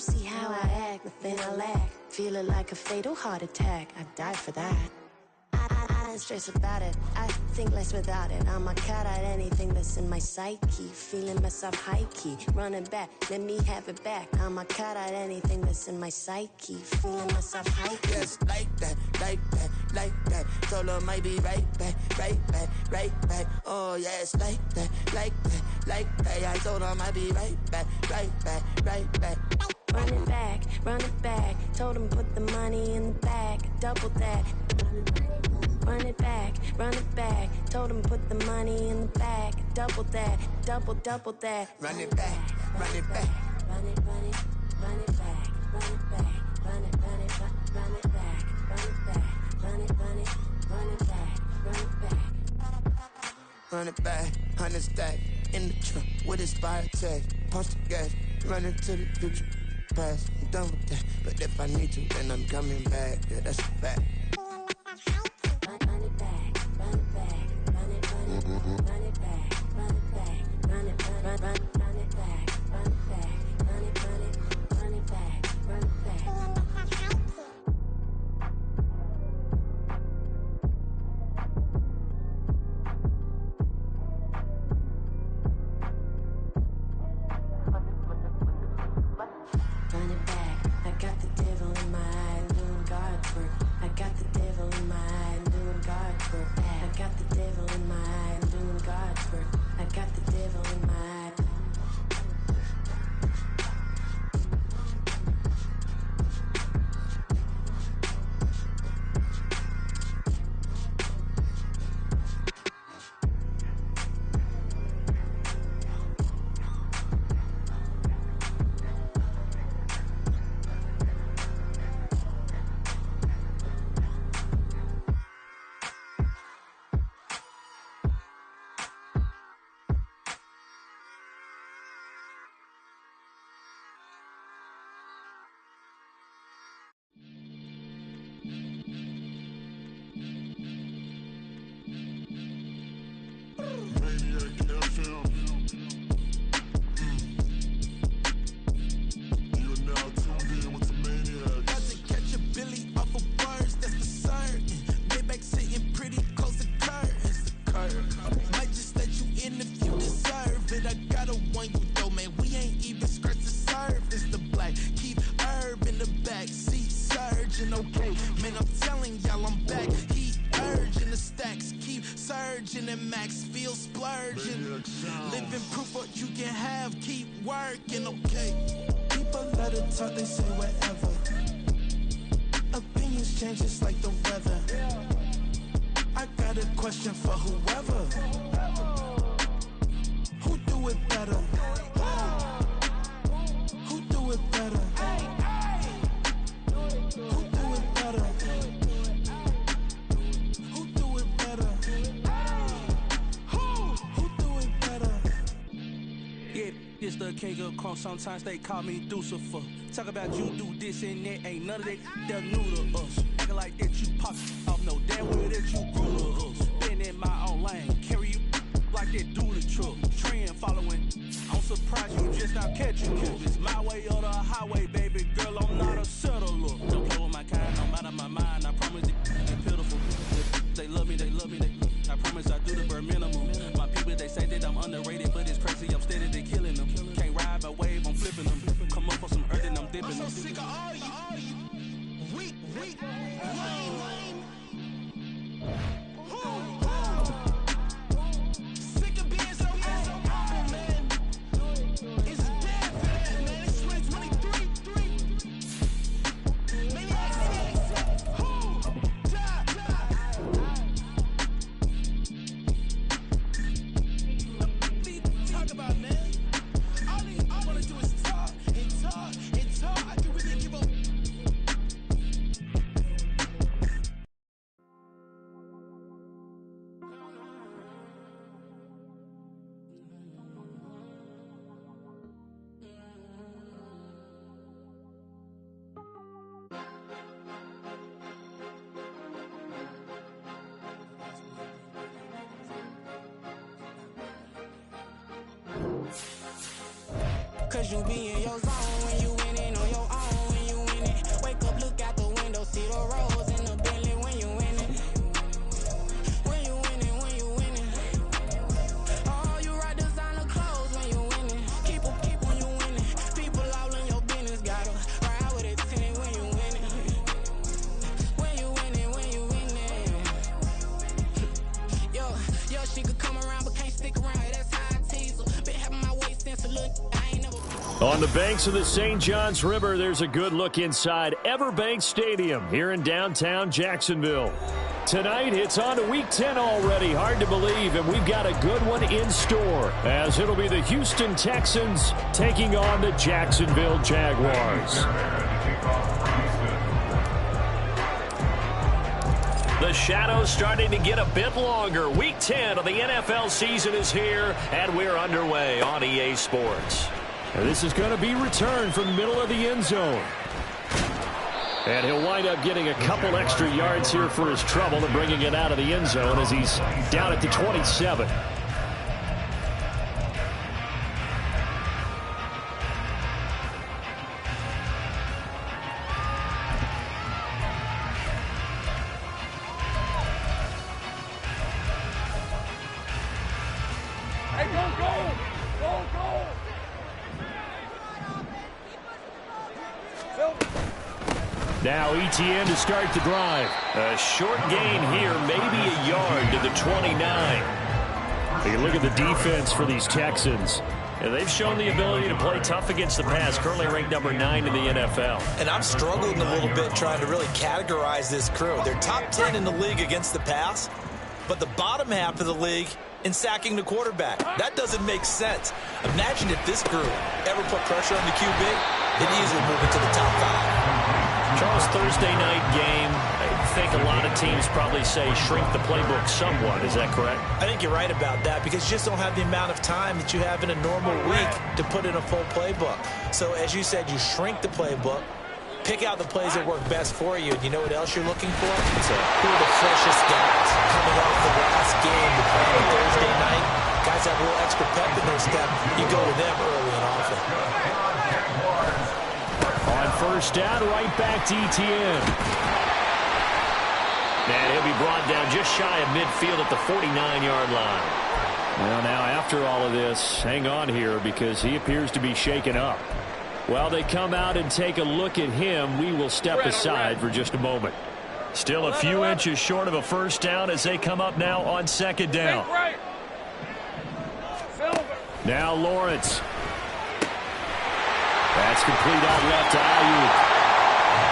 see how I act, nothing I lack. Feeling like a fatal heart attack, I'd die for that. I don't stress about it, I think less without it. I'ma cut out anything that's in my psyche. Feeling myself high-key, running back, let me have it back. I'ma cut out anything that's in my psyche. Feeling myself high-key. Yes, like that, like that, like that. Told her might be right back, right back, right back. Oh yes, like that, like that, like that. I told her might be right back, right back, right back. Run it back, told him put the money in the bag, double that. Run it back, told him put the money in the bag, double that, double that. Run it back, run it back. Run it back, run it back, run it back, run it back, run it back, run it back. Run it back, 100 stack in the trunk with expired tag. Punch the gas, running to the future. Past, I'm done with that. But if I need to, then I'm coming back. Yeah, that's a fact. Run it back, run it back, run it back, run it back, run it back, run it back, run it back, run it back, run it back, run it back. Run it back, I got the devil in my eye, doing guard work. I got the devil in my eye, doing guard work. I got the devil in my eye, doing guard work. I got the devil in my eye. Living proof what you can have, keep working, okay. People let it talk, they say whatever. Opinions change just like the weather. I got a question for whoever. Who do it better? Who do it better? Who do it better? Who do it better? It's the king of crunk, sometimes they call me Lucifer. Talk about you do this and that, ain't none of that, they're new to us. Acting like that you pop off, no damn well that you grew to us. Been in my own lane, carry you like that do the truck. Trend following, I'm surprised you just not catching up. It's my way or the highway, baby girl, I'm not a settler. Don't play with my kind, I'm out of my mind, I promise they pitiful. They love me, they love me, they I promise I do the bare minimum. My people, they say that I'm underrated, but it's crazy, I'm steady, they killing them. Can't ride my wave, I'm flipping them. Come up for some earth and I'm dipping them. I'm so sick of all you weak, lame. Sick of being so humble, man. It's dead for that, man. It's 2023. Maniacs. Who? Die. Talk about, man. All I wanna do is talk and talk and talk. I can really give up. Cause you be in your zone when you winning on your On the banks of the St. Johns River, there's a good look inside Everbank Stadium here in downtown Jacksonville. Tonight, it's on to Week 10 already. Hard to believe, and we've got a good one in store, as it'll be the Houston Texans taking on the Jacksonville Jaguars. The shadows starting to get a bit longer. Week 10 of the NFL season is here, and we're underway on EA Sports. And this is going to be returned from the middle of the end zone. And he'll wind up getting a couple extra yards here for his trouble and bringing it out of the end zone as he's down at the 27. Now ETN to start the drive. A short gain here, maybe a yard to the 29. Hey, look at the defense for these Texans. And they've shown the ability to play tough against the pass, currently ranked number 9 in the NFL. And I'm struggling a little bit trying to really categorize this crew. They're top 10 in the league against the pass, but the bottom half of the league in sacking the quarterback. That doesn't make sense. Imagine if this group ever put pressure on the QB, they'd easily move into the top 5. Charles, Thursday night game, I think a lot of teams probably say shrink the playbook somewhat. Is that correct? I think you're right about that because you just don't have the amount of time that you have in a normal week to put in a full playbook. So as you said, you shrink the playbook, pick out the plays that work best for you. And you know what else you're looking for? So who are the freshest guys coming off the last game to play on Thursday night? Guys have a little extra pep in their step. You go to them early and often. On first down, right back to ETN. And he'll be brought down just shy of midfield at the 49-yard line. Well, now after all of this, hang on here because he appears to be shaken up. While they come out and take a look at him, we will step aside for just a moment. Still a few inches short of a first down as they come up now on second down. Now Lawrence. That's complete out left to Ayuk.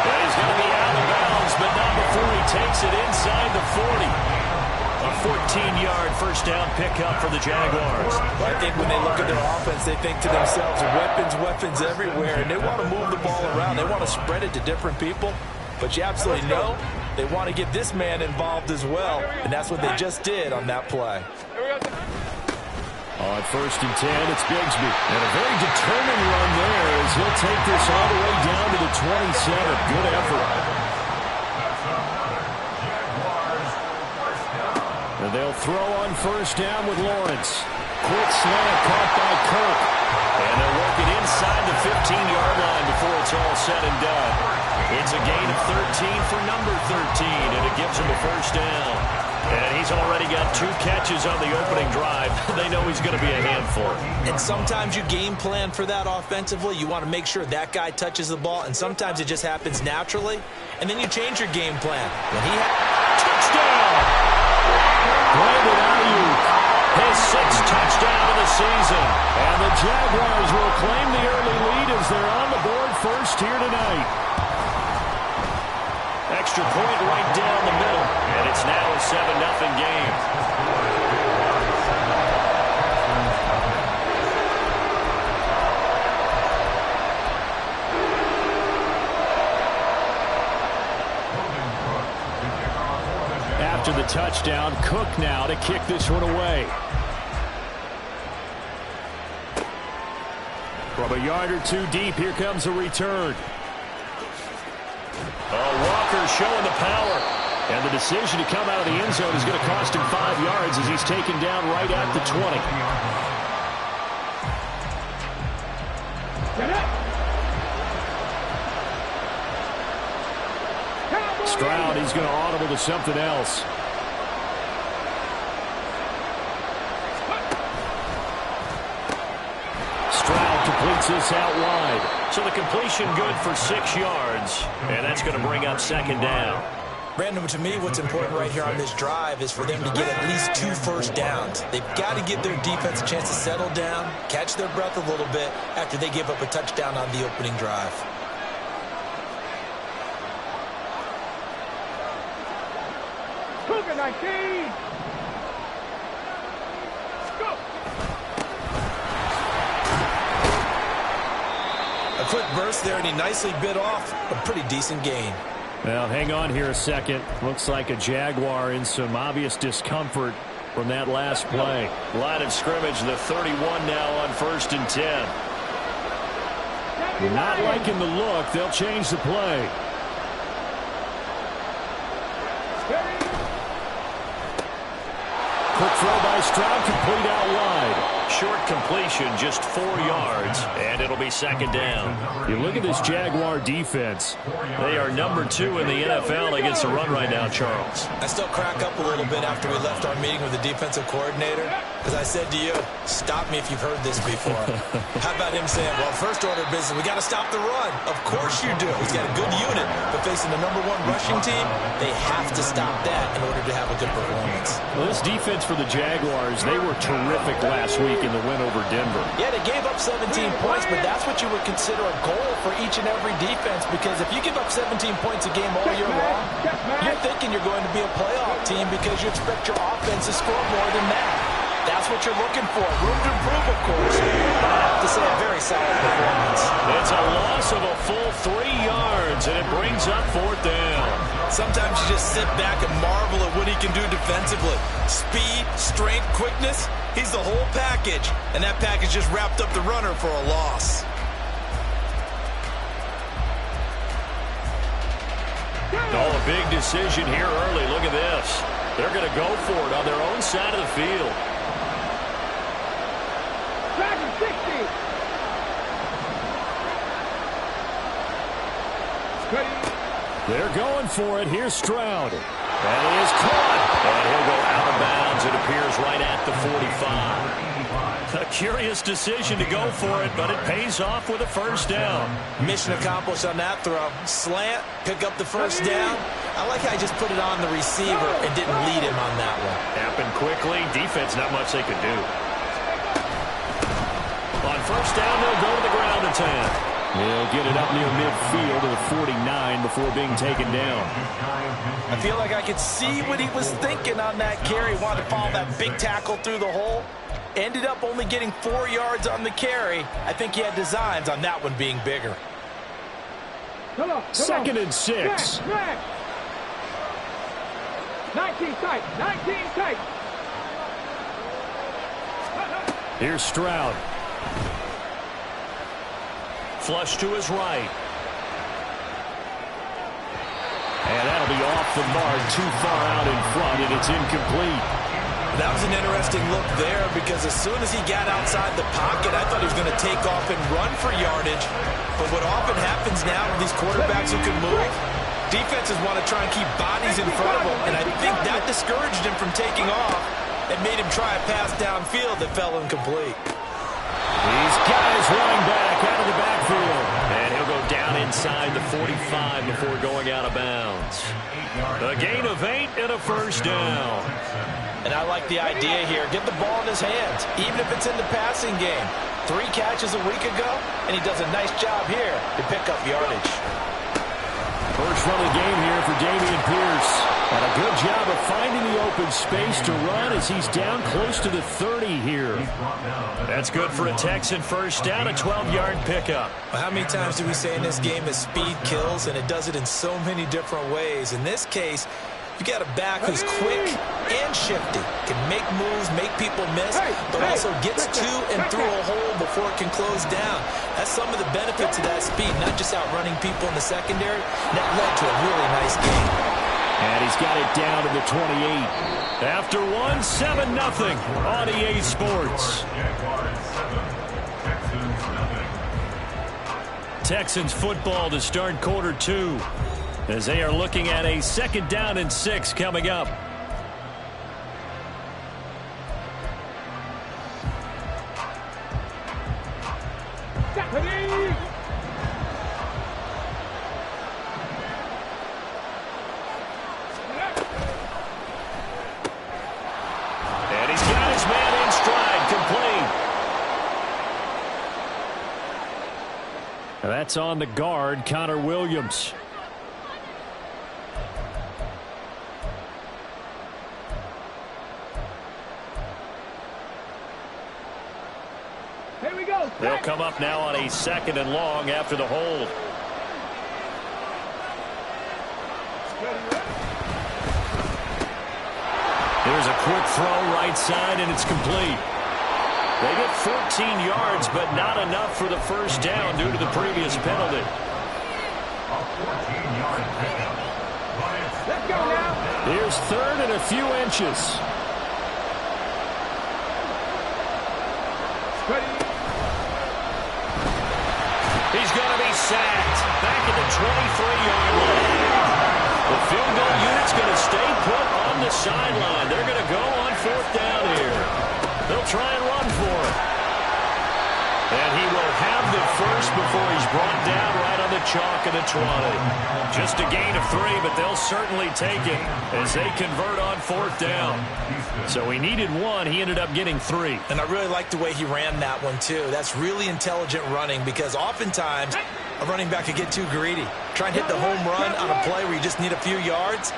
But he's going to be out of bounds, but not before he takes it inside the 40. A 14-yard first down pickup for the Jaguars. Well, I think when they look at their offense, they think to themselves, weapons everywhere, and they want to move the ball around. They want to spread it to different people, but you absolutely know they want to get this man involved as well, and that's what they just did on that play. On first and 10, it's Bigsby. And a very determined run there as he'll take this all the way down to the 27. Good effort. And they'll throw on first down with Lawrence. Quick slant caught by Kirk. And they'll work it inside the 15-yard line before it's all said and done. It's a gain of 13 for number 13, and it gives him a first down. And he's already got 2 catches on the opening drive. They know he's going to be a handful. And sometimes you game plan for that offensively. You want to make sure that guy touches the ball, and sometimes it just happens naturally. And then you change your game plan. When he touchdown! Brandon Ayuk, his 6th touchdown of the season. And the Jaguars will claim the early lead as they're on the board first here tonight. Extra point right down the middle, and it's now a 7-0 game. After the touchdown, Cook now to kick this one away. From a yard or 2 deep, here comes a return. Walker showing the power. And the decision to come out of the end zone is going to cost him 5 yards as he's taken down right at the 20. Stroud, he's going to audible to something else. Stroud completes this out wide. So the completion good for 6 yards, and that's going to bring up second down. Brandon, to me, what's important right here on this drive is for them to get at least 2 first downs. They've got to give their defense a chance to settle down, catch their breath a little bit after they give up a touchdown on the opening drive. Cougar 19! Go! A quick burst there, and he nicely bit off a pretty decent gain. Well, hang on here a second. Looks like a Jaguar in some obvious discomfort from that last play. Line of scrimmage, the 31 now on 1st and 10. Not liking the look. They'll change the play. Quick throw by Stroud, complete out wide. Short completion, just 4 yards, and it'll be 2nd down. You look at this Jaguar defense. They are number 2 in the NFL against the run right now, Charles. I still crack up a little bit after we left our meeting with the defensive coordinator, because I said to you, stop me if you've heard this before. How about him saying, well, first order of business, we got to stop the run. Of course you do. He's got a good unit, but facing the number 1 rushing team, they have to stop that in order to have a good performance. Well, this defense for the Jaguars, they were terrific last week in the win over Denver. Yeah, they gave up 17 points, but that's what you would consider a goal for each and every defense, because if you give up 17 points a game all year long, you're thinking you're going to be a playoff team because you expect your offense to score more than that. That's what you're looking for. Room to improve, of course, but I have to say a very solid performance. It's a loss of a full 3 yards, and it brings up 4th down. Sometimes you just sit back and marvel at what he can do defensively. Speed, strength, quickness, he's the whole package, and that package just wrapped up the runner for a loss. Oh, a big decision here early. Look at this. They're going to go for it on their own side of the field. 60. They're going for it. Here's Stroud. And he is caught. And he'll go out of bounds. It appears right at the 45. A curious decision to go for it, but it pays off with a 1st down. Mission accomplished on that throw. Slant, pick up the 1st down. I like how I just put it on the receiver and didn't lead him on that one. Happened quickly. Defense, not much they could do. On 1st down, they'll go to the ground attack. He'll get it up near midfield to the 49 before being taken down. I feel like I could see what he was thinking on that carry. Wanted to follow that big tackle through the hole. Ended up only getting 4 yards on the carry. I think he had designs on that one being bigger. 2nd and 6. 19 tight. 19 tight. Here's Stroud. Flush to his right. And that'll be off the mark, too far out in front, and it's incomplete. That was an interesting look there, because as soon as he got outside the pocket, I thought he was going to take off and run for yardage. But what often happens now with these quarterbacks who can move, defenses want to try and keep bodies in front of them, and I think that discouraged him from taking off and made him try a pass downfield that fell incomplete. These guys running back out of the backfield. And he'll go down inside the 45 before going out of bounds. A gain of 8 and a 1st down. And I like the idea here. Get the ball in his hands, even if it's in the passing game. 3 catches a week ago, and he does a nice job here to pick up yardage. First run of the game here for Dameon Pierce. And a good job of finding the open space to run as he's down close to the 30 here. That's good for a Texan 1st down, a 12-yard pickup. Well, how many times do we say in this game that speed kills, and it does it in so many different ways? In this case, you got a back who's quick and shifty, can make moves, make people miss, but also gets to and through a hole before it can close down. That's some of the benefits of that speed, not just outrunning people in the secondary. And that led to a really nice game. And he's got it down to the 28. After one, 7-0 on EA Sports. Texans football to start Q2 as they are looking at a 2nd down and 6 coming up. That's on the guard, Connor Williams. Here we go. They'll come up now on a 2nd and long after the hold. Here's a quick throw right side, and it's complete. They get 14 yards, but not enough for the first down due to the previous penalty. A 14-yard pickup. Let's go now. Here's 3rd and a few inches. He's going to be sacked back at the 23-yard line. The field goal unit's going to stay put on the sideline. They're going to go on 4th down here. They'll try and run for it. And he will have the first before he's brought down right on the chalk of the 20. Just a gain of 3, but they'll certainly take it as they convert on 4th down. So he needed 1. He ended up getting 3. And I really like the way he ran that one, too. That's really intelligent running because oftentimes a running back could get too greedy. Try and hit the home run on a play where you just need a few yards.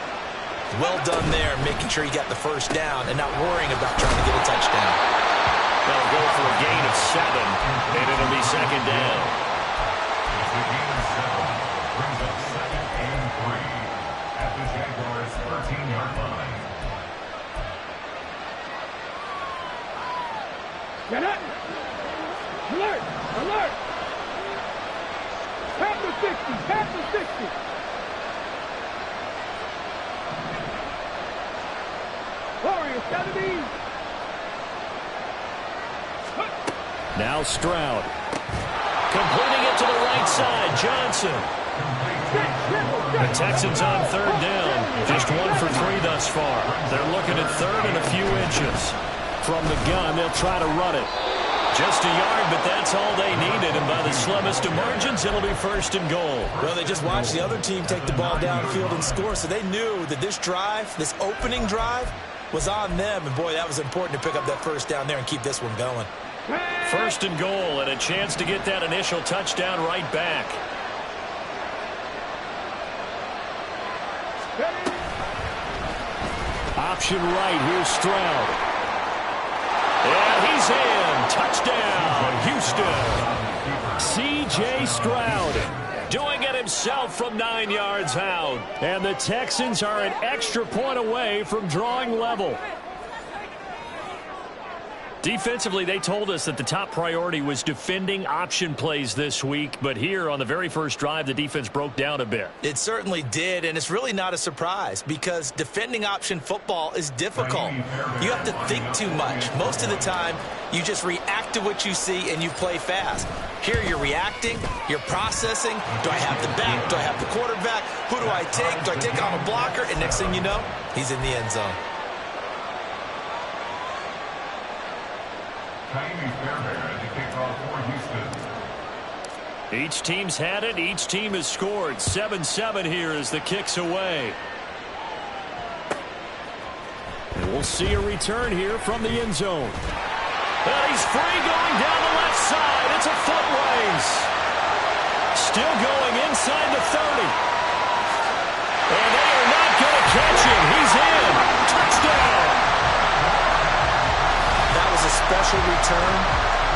Well done there, making sure you got the first down and not worrying about trying to get a touchdown. They'll go for a gain of 7, and it'll be 2nd down. It's a gain of 7. Brings up 2nd and 3 at the Jaguars' 13-yard line. Get it. Alert. Alert. Tap the 60. Tap the 60. Warriors, 70. Now Stroud. Completing it to the right side. Johnson. The Texans on 3rd down. Just 1 for 3 thus far. They're looking at 3rd and a few inches. From the gun, they'll try to run it. Just a yard, but that's all they needed. And by the slimmest of margins, it'll be 1st and goal. Well, they just watched the other team take the ball downfield and score, so they knew that this drive, this opening drive, was on them. And, boy, that was important to pick up that first down there and keep this one going. 1st and goal, and a chance to get that initial touchdown right back. Option right, here's Stroud. And he's in. Touchdown, Houston. C.J. Stroud doing it himself from 9 yards out. And the Texans are an extra point away from drawing level. Defensively, they told us that the top priority was defending option plays this week. But here on the very first drive, the defense broke down a bit. It certainly did, and it's really not a surprise because defending option football is difficult. You have to think too much. Most of the time, you just react to what you see and you play fast. Here you're reacting, you're processing. Do I have the back? Do I have the quarterback? Who do I take? Do I take on a blocker? And next thing you know, he's in the end zone. Each team's had it. Each team has scored. 7-7 here as the kick's away. And we'll see a return here from the end zone. And he's free going down the left side. It's a foot race. Still going inside the 30. And they are not going to catch him. He's in. Touchdown. That was a special return,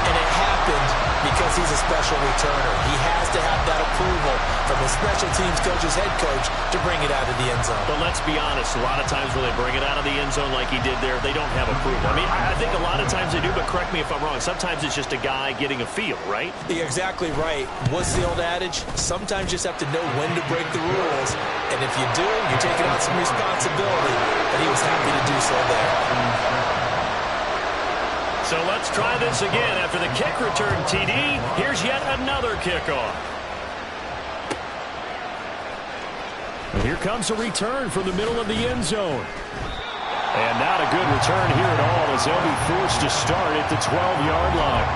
and it happened because he's a special returner. He has to have that approval from the special teams coach's head coach to bring it out of the end zone. But let's be honest, a lot of times when they bring it out of the end zone like he did there, they don't have approval. I mean, I think a lot of times they do, but correct me if I'm wrong. Sometimes it's just a guy getting a feel, right? You're exactly right. What's the old adage? Sometimes you just have to know when to break the rules, and if you do, you're taking on some responsibility, but he was happy to do so there. So let's try this again. After the kick return TD, here's yet another kickoff. And here comes a return from the middle of the end zone. And not a good return here at all as they'll be forced to start at the 12-yard line.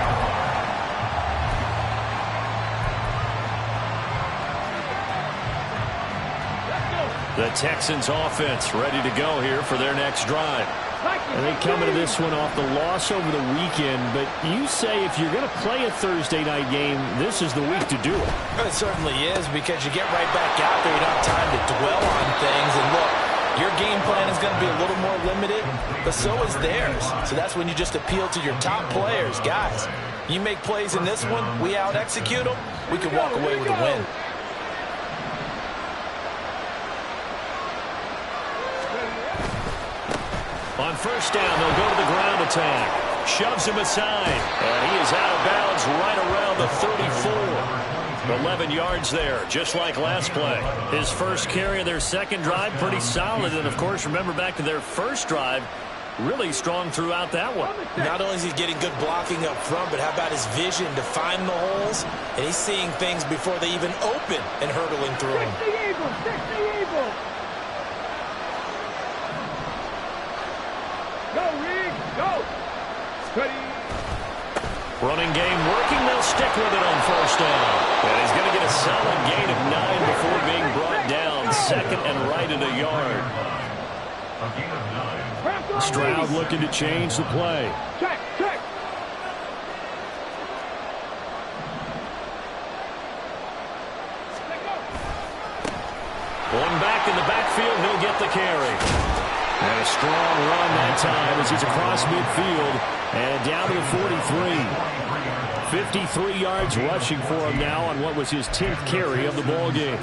The Texans offense ready to go here for their next drive. And they come into this one off the loss over the weekend, but you say if you're going to play a Thursday night game, this is the week to do it. It certainly is, because you get right back out there. You don't have time to dwell on things. And look, your game plan is going to be a little more limited, but so is theirs. So that's when you just appeal to your top players. Guys, you make plays in this one, we out-execute them, we can walk away with a win. On first down, they'll go to the ground attack. Shoves him aside. And he is out of bounds right around the 34. 11 yards there, just like last play. His first carry of their second drive, pretty solid. And, of course, remember back to their first drive, really strong throughout that one. Not only is he getting good blocking up front, but how about his vision to find the holes? And he's seeing things before they even open and hurtling through them. 60 Eagles. Go, Reed, go. Ready. Running game working. They'll stick with it on first down. And he's going to get a solid gain of 9 before being brought down. Second and right at a yard. Stroud looking to change the play. Check. One back in the backfield, he'll get the carry. And a strong run that time as he's across midfield and down to the 43. 53 yards rushing for him now on what was his 10th carry of the ball game.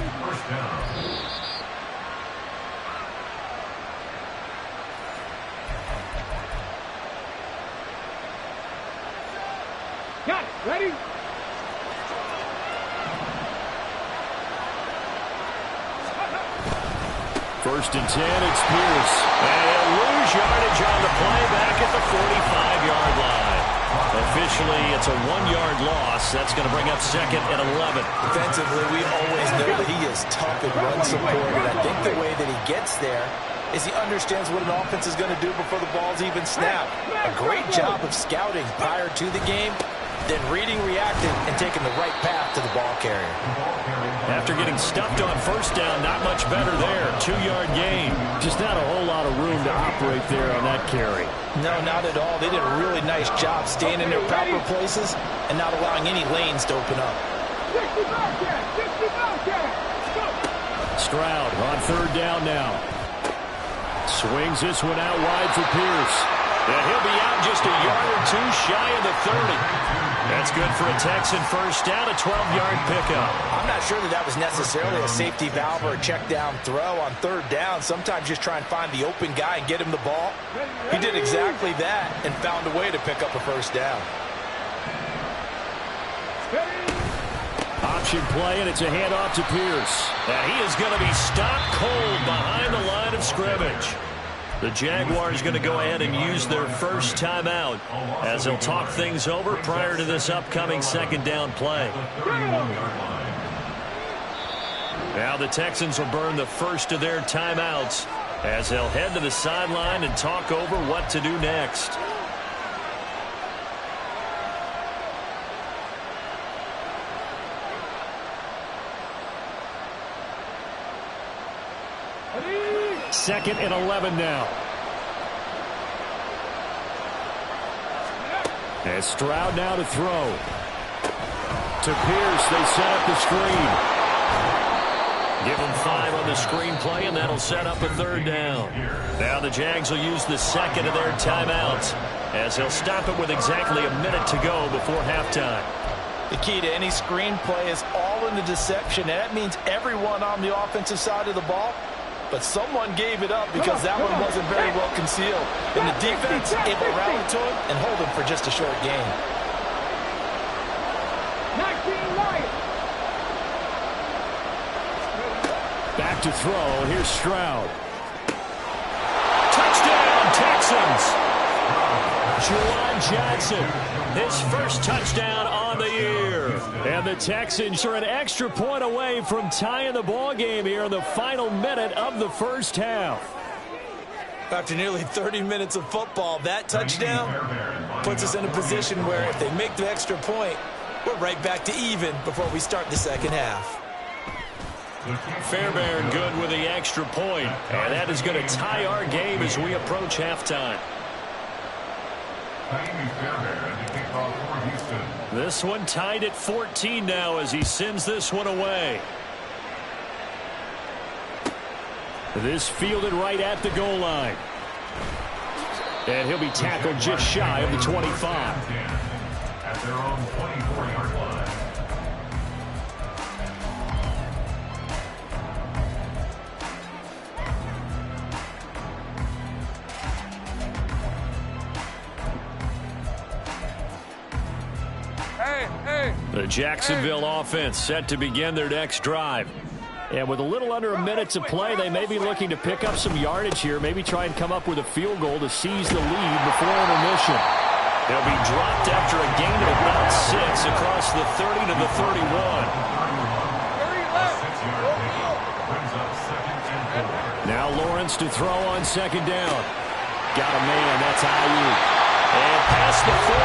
Got it. Ready? First and 10, it's Pierce. And he'll lose yardage on the play back at the 45-yard line. Officially, it's a 1-yard loss. That's going to bring up second and 11. Defensively, we always know that he is tough and run support. And I think the way that he gets there is he understands what an offense is going to do before the ball's even snapped. A great job of scouting prior to the game, then reading, reacting, and taking the right path to the ball carrier. After getting stuffed on first down, not much better there. 2-yard gain. Just not a whole lot of room to operate there on that carry. No, not at all. They did a really nice job staying in their proper places and not allowing any lanes to open up. 60 Bobcat. Go. Stroud on third down now. Swings this one out wide for Pierce. And he'll be out just a yard or two shy of the 30. That's good for a Texan first down, a 12-yard pickup. I'm not sure that was necessarily a safety valve or a check down throw on third down. Sometimes just try and find the open guy and get him the ball. He did exactly that and found a way to pick up a first down. Option play, and it's a handoff to Pierce. And he is going to be stopped cold behind the line of scrimmage. The Jaguars going to go ahead and use their first timeout as they'll talk things over prior to this upcoming second down play. Now the Texans will burn the first of their timeouts as they'll head to the sideline and talk over what to do next. Second and 11 now. And Stroud now to throw. To Pierce, they set up the screen. Give them 5 on the screen play, and that'll set up a third down. Now the Jags will use the second of their timeouts as they'll stop it with exactly a minute to go before halftime. The key to any screen play is all in the deception. And that means everyone on the offensive side of the ball. But someone gave it up because that one wasn't very well concealed. And the defense able to rally to him and hold him for just a short gain. 19 Lions. Back to throw. Here's Stroud. Touchdown, Texans. Juwan Johnson, his first touchdown on the year. And the Texans are an extra point away from tying the ball game here in the final minute of the first half. After nearly 30 minutes of football, that touchdown puts us in a position where if they make the extra point, we're right back to even before we start the second half. Fairbairn good with the extra point, and that is going to tie our game as we approach halftime. This one tied at 14 now as he sends this one away. This fielded right at the goal line. And he'll be tackled just shy of the 25. At their own 24-yard line. The Jacksonville offense set to begin their next drive. And with a little under a minute to play, they may be looking to pick up some yardage here, maybe try and come up with a field goal to seize the lead before intermission. They'll be dropped after a gain of about 6 across the 30 to the 31. Now Lawrence to throw on second down. Got a man, that's Ayuk. And past the 40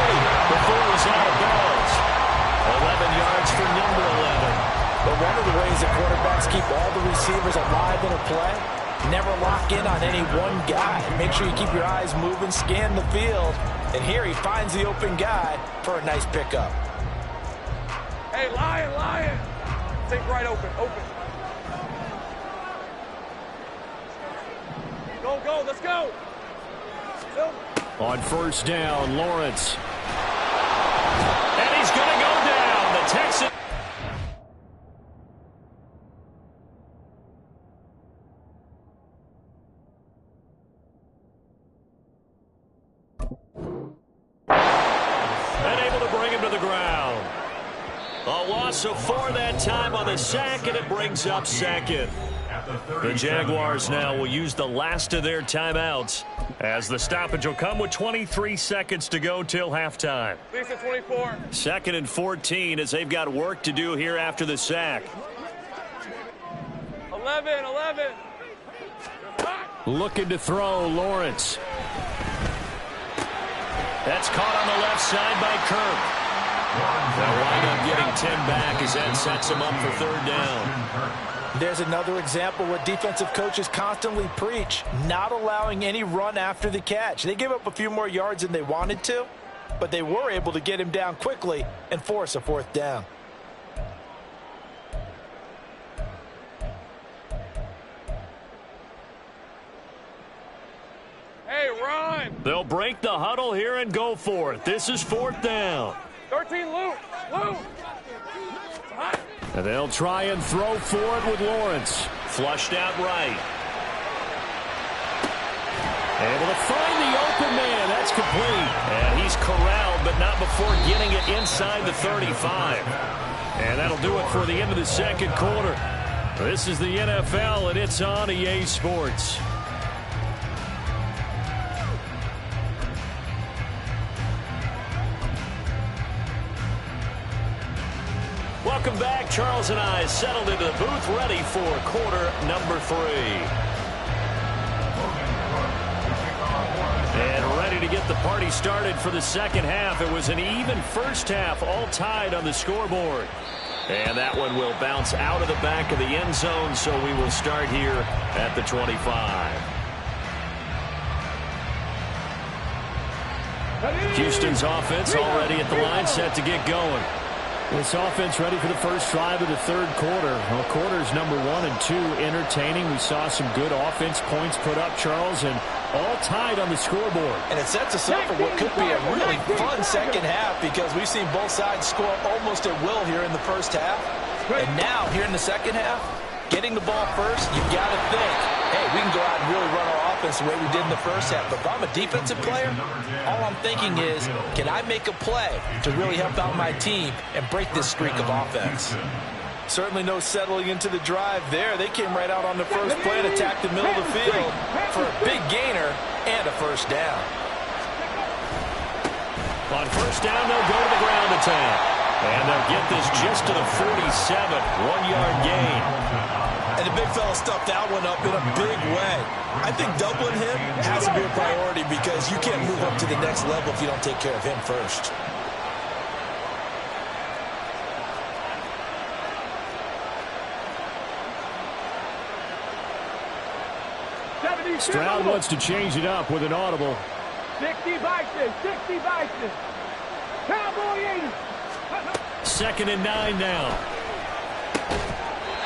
before he's out of bounds. 11 yards for number 11. But one of the ways that quarterbacks keep all the receivers alive in a play, never lock in on any one guy. Make sure you keep your eyes moving, scan the field. And here he finds the open guy for a nice pickup. Hey, Lion. Think right open. Go, let's go. On first down, Lawrence. And he's going to go down. The Texans. A loss of 4 that time on the sack, and it brings up second. The Jaguars now will use the last of their timeouts as the stoppage will come with 23 seconds to go till halftime. 24. Second and 14 as they've got work to do here after the sack. 11. Looking to throw, Lawrence. That's caught on the left side by Kirk. They'll wind up getting 10 back as that sets him up for third down. There's another example what defensive coaches constantly preach, not allowing any run after the catch. They gave up a few more yards than they wanted to, but they were able to get him down quickly and force a fourth down. Hey, run! They'll break the huddle here and go for it. This is fourth down. 13, Luke. And they'll try and throw for it with Lawrence. Flushed out right. Able to find the open man. That's complete. And he's corralled, but not before getting it inside the 35. And that'll do it for the end of the second quarter. This is the NFL, and it's on EA Sports. Welcome back. Charles and I settled into the booth ready for quarter number 3. And ready to get the party started for the second half. It was an even first half, all tied on the scoreboard. And that one will bounce out of the back of the end zone, so we will start here at the 25. Houston's offense already at the line, set to get going. This offense ready for the first drive of the third quarter. Well, quarters number 1 and 2 entertaining. We saw some good offense points put up, Charles, and all tied on the scoreboard. And it sets us up for what could be a really fun second half because we've seen both sides score almost at will here in the first half. And now, here in the second half, getting the ball first, you've got to think, hey, we can go out and really run our offense the way we did in the first half. But if I'm a defensive player, all I'm thinking is, can I make a play to really help out my team and break this streak of offense? Certainly no settling into the drive there. They came right out on the first play and attacked the middle of the field for a big gainer and a first down. On first down, they'll go to the ground attack. And they'll get this just to the 47, 1-yard gain. And the big fella stuffed that one up in a big way. I think doubling him has to be a priority because you can't move up to the next level if you don't take care of him first. Stroud wants to change it up with an audible. 60 Bison, 60 Bison. Cowboy 80. 2nd and 9 now.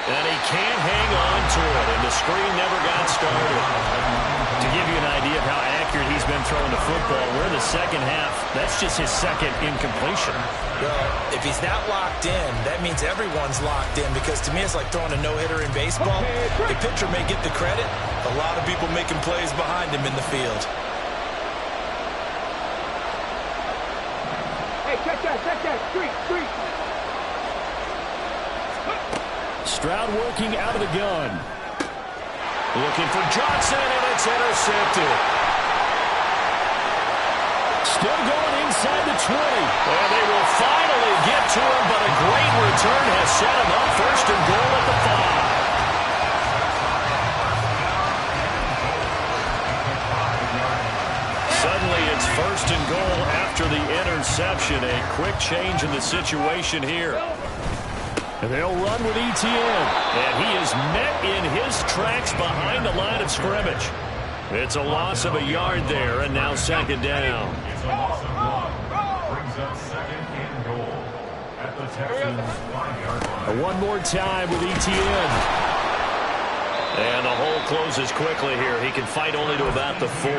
And he can't hang on to it, and the screen never got started. To give you an idea of how accurate he's been throwing the football, we're in the second half. That's just his second incompletion. Well, if he's not locked in, that means everyone's locked in, because to me it's like throwing a no-hitter in baseball. The pitcher may get the credit. A lot of people making plays behind him in the field. Hey, check that. Street. Stroud working out of the gun. Looking for Johnson, and it's intercepted. Still going inside the 20. And they will finally get to him, but a great return has set him up 1st and goal at the 5. Suddenly it's 1st and goal after the interception. A quick change in the situation here. And they'll run with ETN. And he is met in his tracks behind the line of scrimmage. It's a loss of a yard there, and now 2nd down. It's a loss of 1. Brings up 2nd and goal at the Texans' 5-yard line. One more time with ETN. And the hole closes quickly here. He can fight only to about the 4.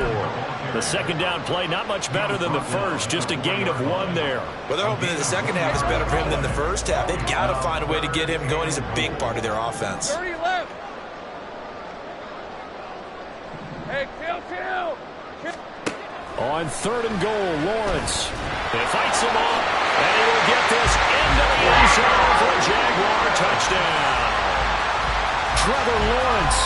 The 2nd down play, not much better than the first. Just a gain of 1 there. Well, they're hoping that the second half is better for him than the first half. They've got to find a way to get him going. He's a big part of their offense. 30 left. Hey, kill. On 3rd and goal, Lawrence. He fights him off, and he will get this into the end zone for a Jaguar touchdown. Trevor Lawrence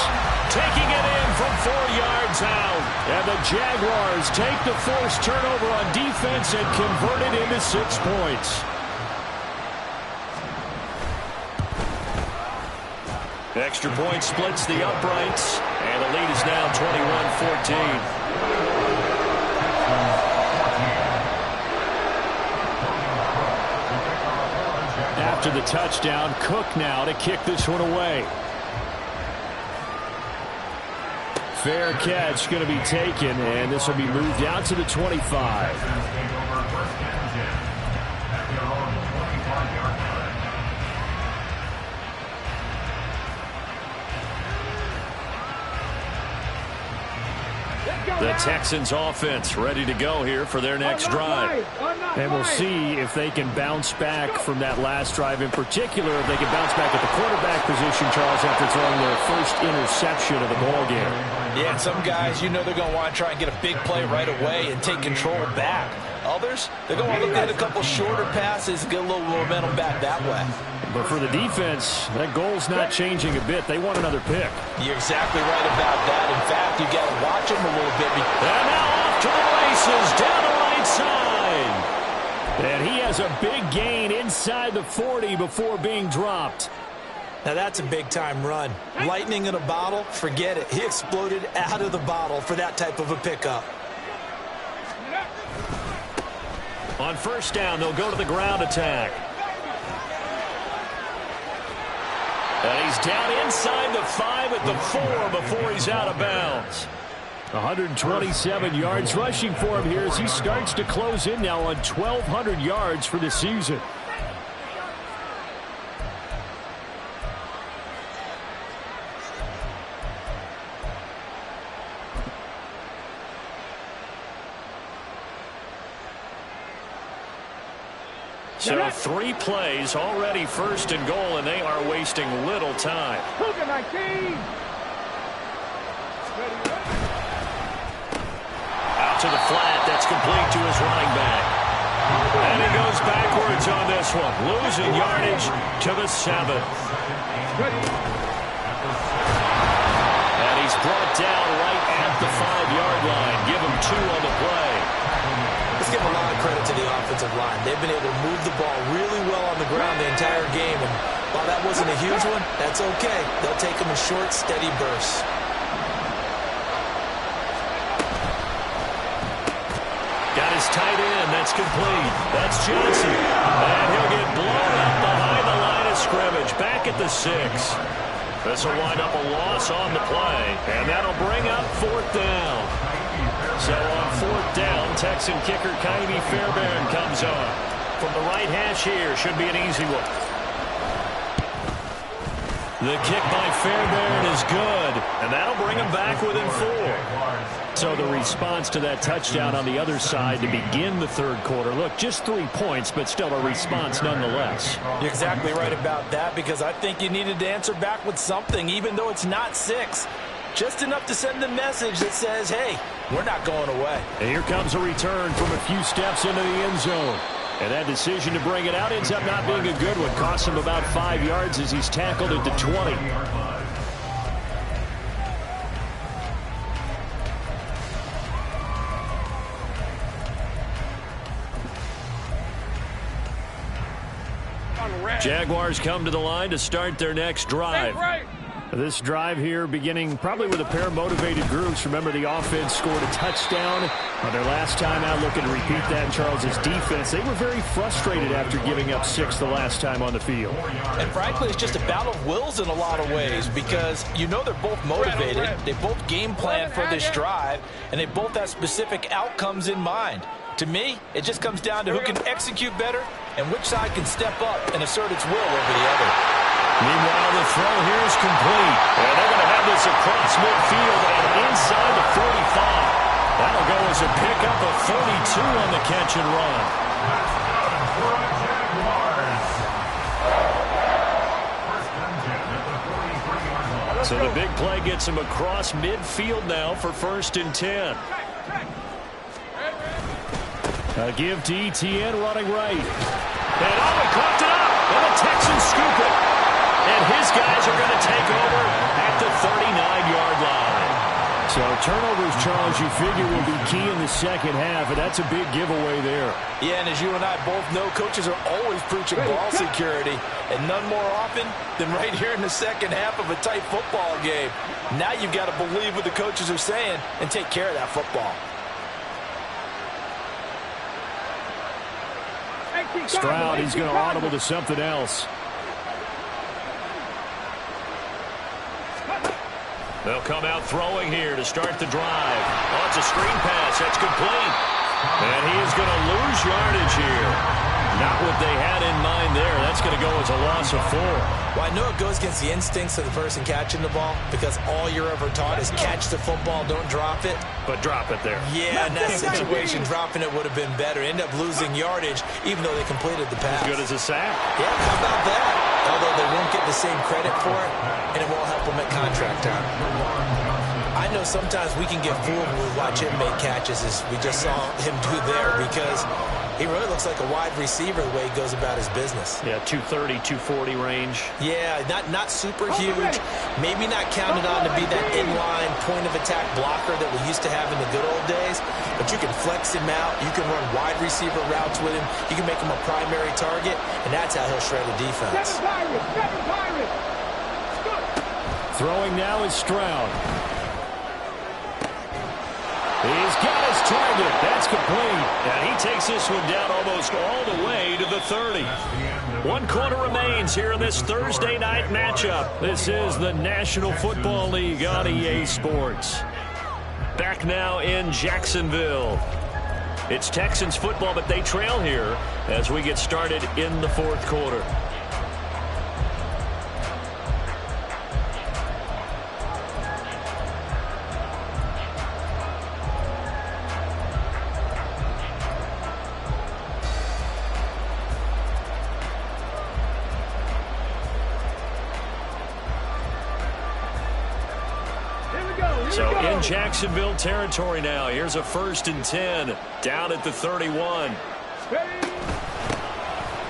taking it in from 4 yards out. And the Jaguars take the forced turnover on defense and convert it into 6 points. Extra point splits the uprights, and the lead is now 21-14. After the touchdown, Cook now to kick this one away. Fair catch going to be taken, and this will be moved out to the 25. The Texans offense ready to go here for their next drive. And we'll see if they can bounce back from that last drive, in particular if they can bounce back at the quarterback position, Charles, after throwing their first interception of the ball game. Yeah, and some guys, you know, they're going to want to try and get a big play right away and take control back. Others, they're going to want to get a couple shorter passes and get a little momentum back that way. But for the defense, that goal's not changing a bit. They want another pick. You're exactly right about that. In fact, you got to watch them a little bit. And now off to the races, down the right side. And he has a big gain inside the 40 before being dropped. Now that's a big-time run. Lightning in a bottle, forget it. He exploded out of the bottle for that type of a pickup. On 1st down, they'll go to the ground attack. And he's down inside the 5 at the 4 before he's out of bounds. 127 yards rushing for him here as he starts to close in now on 1,200 yards for the season. So 3 plays, already 1st and goal, and they are wasting little time. Out to the flat, that's complete to his running back. And he goes backwards on this one, losing yardage to the 7. And he's brought down right at the 5-yard line. Give him 2 on the play. Let's give a lot of credit to the offensive line. They've been able to move the ball really well on the ground the entire game. And while that wasn't a huge one, that's okay. They'll take them in short, steady bursts. Got his tight end. That's complete. That's Johnson. And he'll get blown up behind the line of scrimmage. Back at the 6. This will wind up a loss on the play, and that'll bring up 4th down. So on 4th down, Texan kicker Kaimi Fairbairn comes on. From the right hash here, should be an easy one. The kick by Fairbairn is good, and that'll bring him back within 4. So the response to that touchdown on the other side to begin the 3rd quarter. Look, just 3 points, but still a response nonetheless. You're exactly right about that, because I think you needed to answer back with something, even though it's not 6. Just enough to send the message that says, hey, we're not going away. And here comes a return from a few steps into the end zone. And that decision to bring it out ends up not being a good one. Costs him about 5 yards as he's tackled at the 20. Jaguars come to the line to start their next drive. This drive here beginning probably with a pair of motivated groups. Remember, the offense scored a touchdown on their last time out. Looking to repeat that in Charles's defense. They were very frustrated after giving up 6 the last time on the field. And frankly, it's just a battle of wills in a lot of ways, because you know they're both motivated. They both game plan for this drive, and they both have specific outcomes in mind. To me, it just comes down to who can execute better and which side can step up and assert its will over the other. Meanwhile, the throw here is complete. And they're going to have this across midfield and inside the 45. That'll go as a pickup of 42 on the catch and run. So the big play gets him across midfield now for 1st and 10. A give to Etienne running right. And he caught it up. And the Texans scoop it. And his guys are going to take over at the 39-yard line. So turnovers, Charles, you figure will be key in the second half, and that's a big giveaway there. Yeah, and as you and I both know, coaches are always preaching ball security, and none more often than right here in the second half of a tight football game. Now you've got to believe what the coaches are saying and take care of that football. Stroud, he's going to audible to something else. They'll come out throwing here to start the drive. Oh, it's a screen pass. That's complete. And he is going to lose yardage here. Not what they had in mind there. That's going to go as a loss of 4. Well, I know it goes against the instincts of the person catching the ball, because all you're ever taught is catch the football, don't drop it. But drop it there. Yeah, in that situation, dropping it would have been better. End up losing yardage, even though they completed the pass. As good as a sack. Yeah, how about that? Although they won't get the same credit for it, and it won't help them at contract time. I know sometimes we can get fooled when we watch him make catches, as we just saw him do there, because he really looks like a wide receiver the way he goes about his business. Yeah, 230, 240 range. Yeah, not super huge. Maybe not counted on to be that inline point-of-attack blocker that we used to have in the good old days. But you can flex him out. You can run wide receiver routes with him. You can make him a primary target, and that's how he'll shred a defense. Throwing now is Stroud. He's got his target. That's complete. And he takes this one down almost all the way to the 30. 1 quarter remains here in this Thursday night matchup. This is the National Football League on EA Sports. Back now in Jacksonville. It's Texans football, but they trail here as we get started in the 4th quarter. So in Jacksonville territory now. Here's a 1st and 10 down at the 31.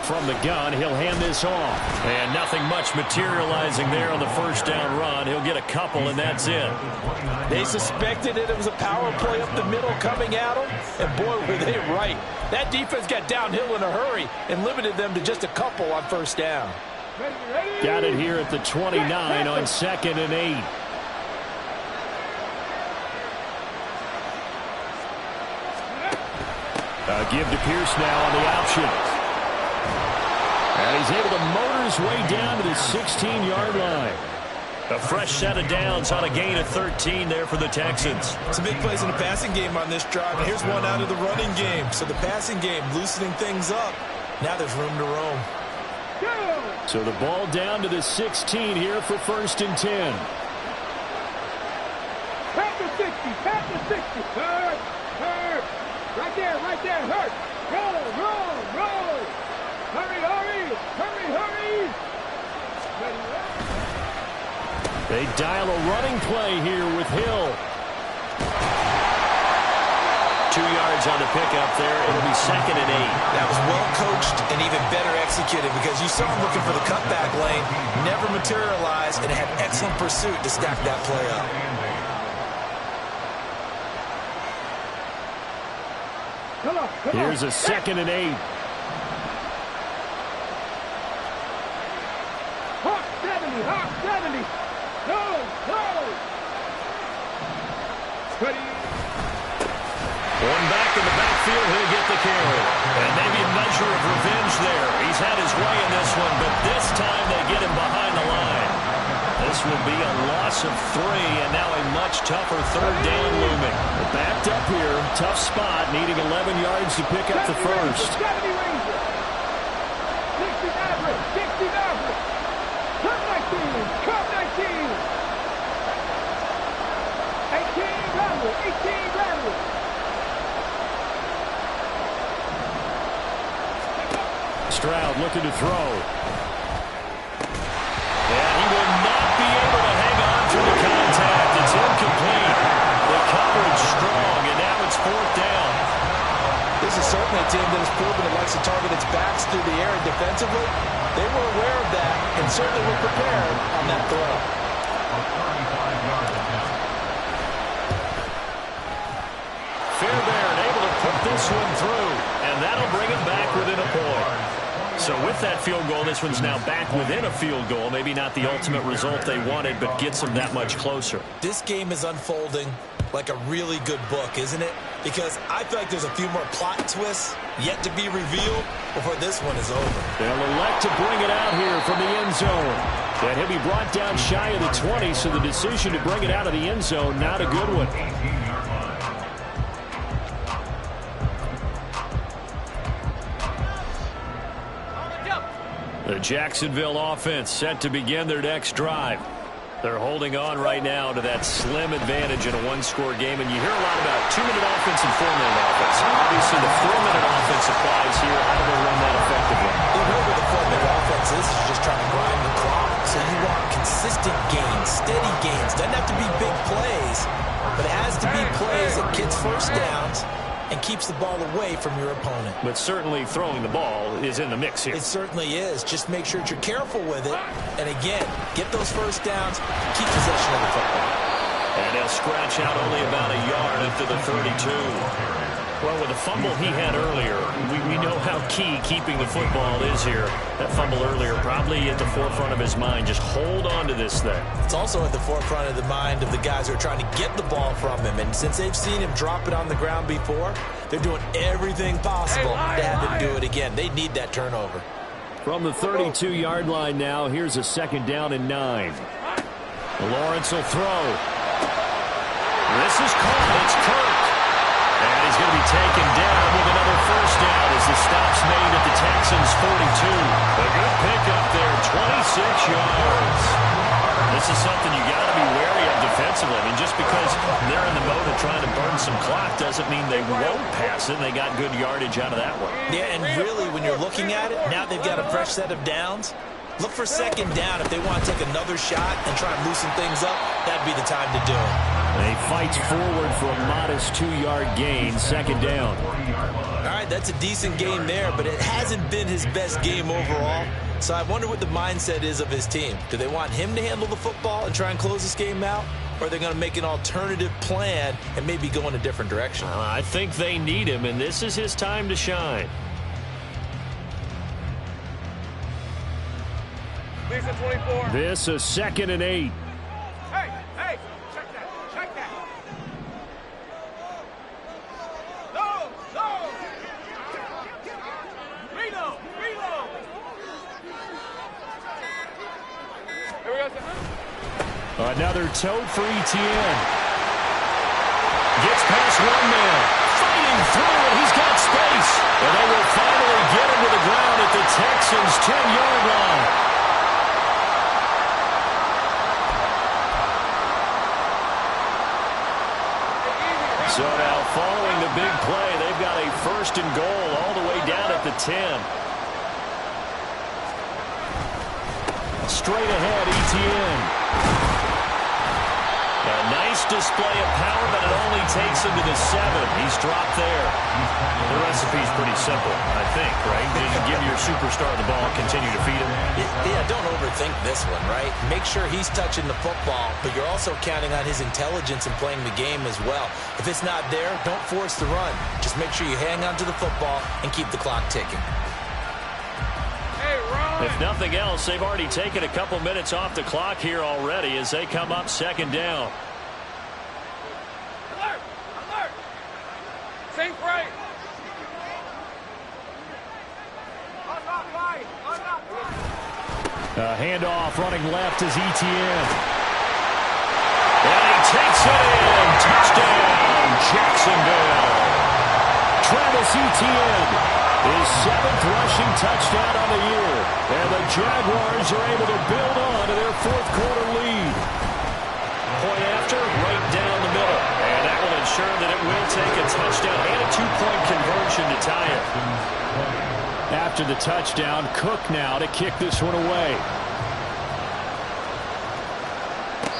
From the gun, he'll hand this off. And nothing much materializing there on the 1st down run. He'll get a couple, and that's it. They suspected it was a power play up the middle coming at them, and boy, were they right. That defense got downhill in a hurry and limited them to just a couple on 1st down. Got it here at the 29 on 2nd and 8. Give to Pierce now on the option. And he's able to motor his way down to the 16-yard line. A fresh set of downs on a gain of 13 there for the Texans. Some big plays in the passing game on this drive, and here's one out of the running game. So the passing game loosening things up. Now there's room to roam. So the ball down to the 16 here for 1st and 10. Pass the 60, pass the 60. Hurt, hurt. Right there, hurt. Roll. Hurry. They dial a running play here with Hill. 2 yards on the pickup there. It'll be 2nd and 8. That was well coached and even better executed because you saw him looking for the cutback lane, never materialized, and had excellent pursuit to stack that play up. Come on. Here's a 2nd and 8. Hawk 70. No. Ready. One back in the backfield, he'll get the carry. And maybe a measure of revenge there. He's had his way in this one, but this time they get him behind the line. This will be a loss of 3, and now a much tougher 3rd down looming. Backed up here, tough spot, needing 11 yards to pick up the first. 70 Rangers. 60 Maverick. Come 19. 18 Rebel. Stroud looking to throw. And he will not be able to hang on through the contact. It's incomplete. The coverage strong, and now it's 4th down. This is certainly a team that has proven it likes to target its backs through the air and defensively. They were aware of that and certainly were prepared on that throw. Fairbairn able to put this one through, and that'll bring him back within a point. So with that field goal, this one's now back within a field goal. Maybe not the ultimate result they wanted, but gets them that much closer. This game is unfolding like a really good book, isn't it? Because I feel like there's a few more plot twists yet to be revealed before this one is over. They'll elect to bring it out here from the end zone. And he'll be brought down shy of the 20, so the decision to bring it out of the end zone, not a good one. The Jacksonville offense set to begin their next drive. They're holding on right now to that slim advantage in a one-score game, and you hear a lot about 2-minute offense and 4-minute offense. Obviously, the 4-minute offense applies here. How do they run that effectively? Really, the 4-minute offense is just trying to grind the clock. So you want consistent gains, steady gains. Doesn't have to be big plays, but it has to be plays that gets first downs and keeps the ball away from your opponent. But certainly throwing the ball is in the mix here. It certainly is. Just make sure that you're careful with it. And again, get those first downs, keep possession of the football. And he'll scratch out only about a yard after the 32. Well, with the fumble he had earlier, we know how key keeping the football is here. That fumble earlier probably at the forefront of his mind. Just hold on to this thing. It's also at the forefront of the mind of the guys who are trying to get the ball from him. And since they've seen him drop it on the ground before, they're doing everything possible to have him do it again. They need that turnover. From the 32-yard line now, here's a 2nd down and 9. Lawrence will throw. This is caught. It's Kirk. And he's going to be taken down with another first down as the stop's made at the Texans' 42. A good pickup there, 26 yards. This is something you got to be wary of defensively. I mean, just because they're in the mode of trying to burn some clock doesn't mean they won't pass it. They got good yardage out of that one. Yeah, and really, when you're looking at it, now they've got a fresh set of downs. Look for 2nd down if they want to take another shot and try and loosen things up. That'd be the time to do it. And he fights forward for a modest 2-yard gain, 2nd down. All right, that's a decent game there, but it hasn't been his best game overall. So I wonder what the mindset is of his team. Do they want him to handle the football and try and close this game out? Or are they going to make an alternative plan and maybe go in a different direction? I think they need him, and this is his time to shine. Lisa 24. This a 2nd and 8. Hey, check that. No. Reload. Here we go. Another tote for Etienne. Gets past one man. Fighting through it. He's got space. And they will finally get him to the ground at the Texans' 10-yard line. So now following the big play, they've got a 1st and goal all the way down at the 10. Straight ahead, Etienne. A nice display of power, but it only takes him to the 7. He's dropped there. The recipe's pretty simple, I think, right? Just give your superstar the ball, continue to feed him. Yeah, don't overthink this one, right? Make sure he's touching the football, but you're also counting on his intelligence in playing the game as well. If it's not there, don't force the run. Just make sure you hang on to the football and keep the clock ticking. If nothing else, they've already taken a couple minutes off the clock here already as they come up 2nd down. Alert! Alert! Think right! Unlock right! Unlock right! A handoff running left is Etienne. And he takes it in. Touchdown, Jacksonville. Travis Etienne. His 7th rushing touchdown on the year. And the Jaguars are able to build on to their 4th quarter lead. Point after, right down the middle. And that will ensure that it will take a touchdown and a 2-point conversion to tie it. After the touchdown, Cook now to kick this one away.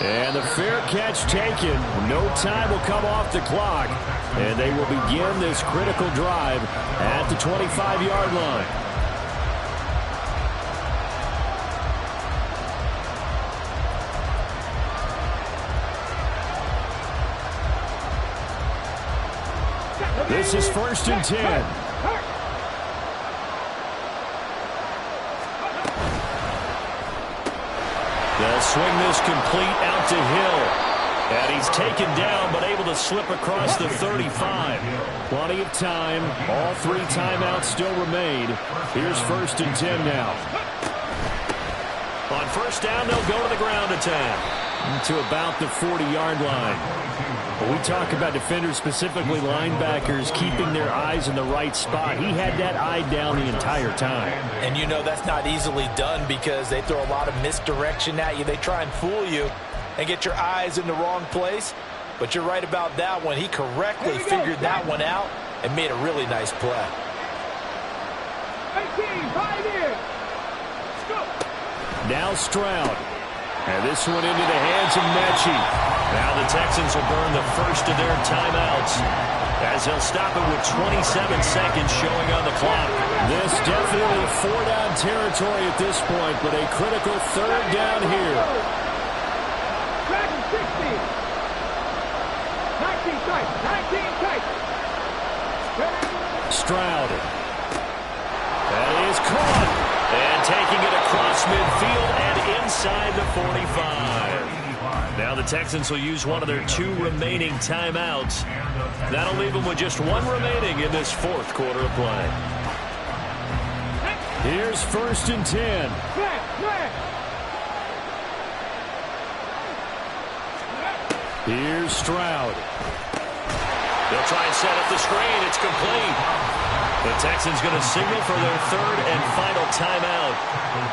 And the fair catch taken. No time will come off the clock. And they will begin this critical drive at the 25-yard line. This is 1st and 10. They'll swing this complete out to Hill. And he's taken down, but able to slip across the 35. Plenty of time. All 3 timeouts still remain. Here's 1st and 10 now. On 1st down, they'll go to the ground attack. To about the 40-yard line. When we talk about defenders, specifically linebackers, keeping their eyes in the right spot, he had that eye down the entire time. And you know that's not easily done because they throw a lot of misdirection at you. They try and fool you and get your eyes in the wrong place. But you're right about that one. He correctly figured that one out and made a really nice play. 18, 5 in. Now Stroud. And this one into the hands of Mechie. Now the Texans will burn the first of their timeouts as they'll stop it with 27 seconds showing on the clock. This definitely 4-down territory at this point, but a critical 3rd down here. 60. 19 tight. 19 tight. Stroud. That is caught. And taking it across midfield and inside the 45. Now the Texans will use one of their 2 remaining timeouts. That'll leave them with just 1 remaining in this 4th quarter of play. Here's 1st and 10. Here's Stroud. They'll try and set up the screen. It's complete. The Texans going to signal for their 3rd and final timeout.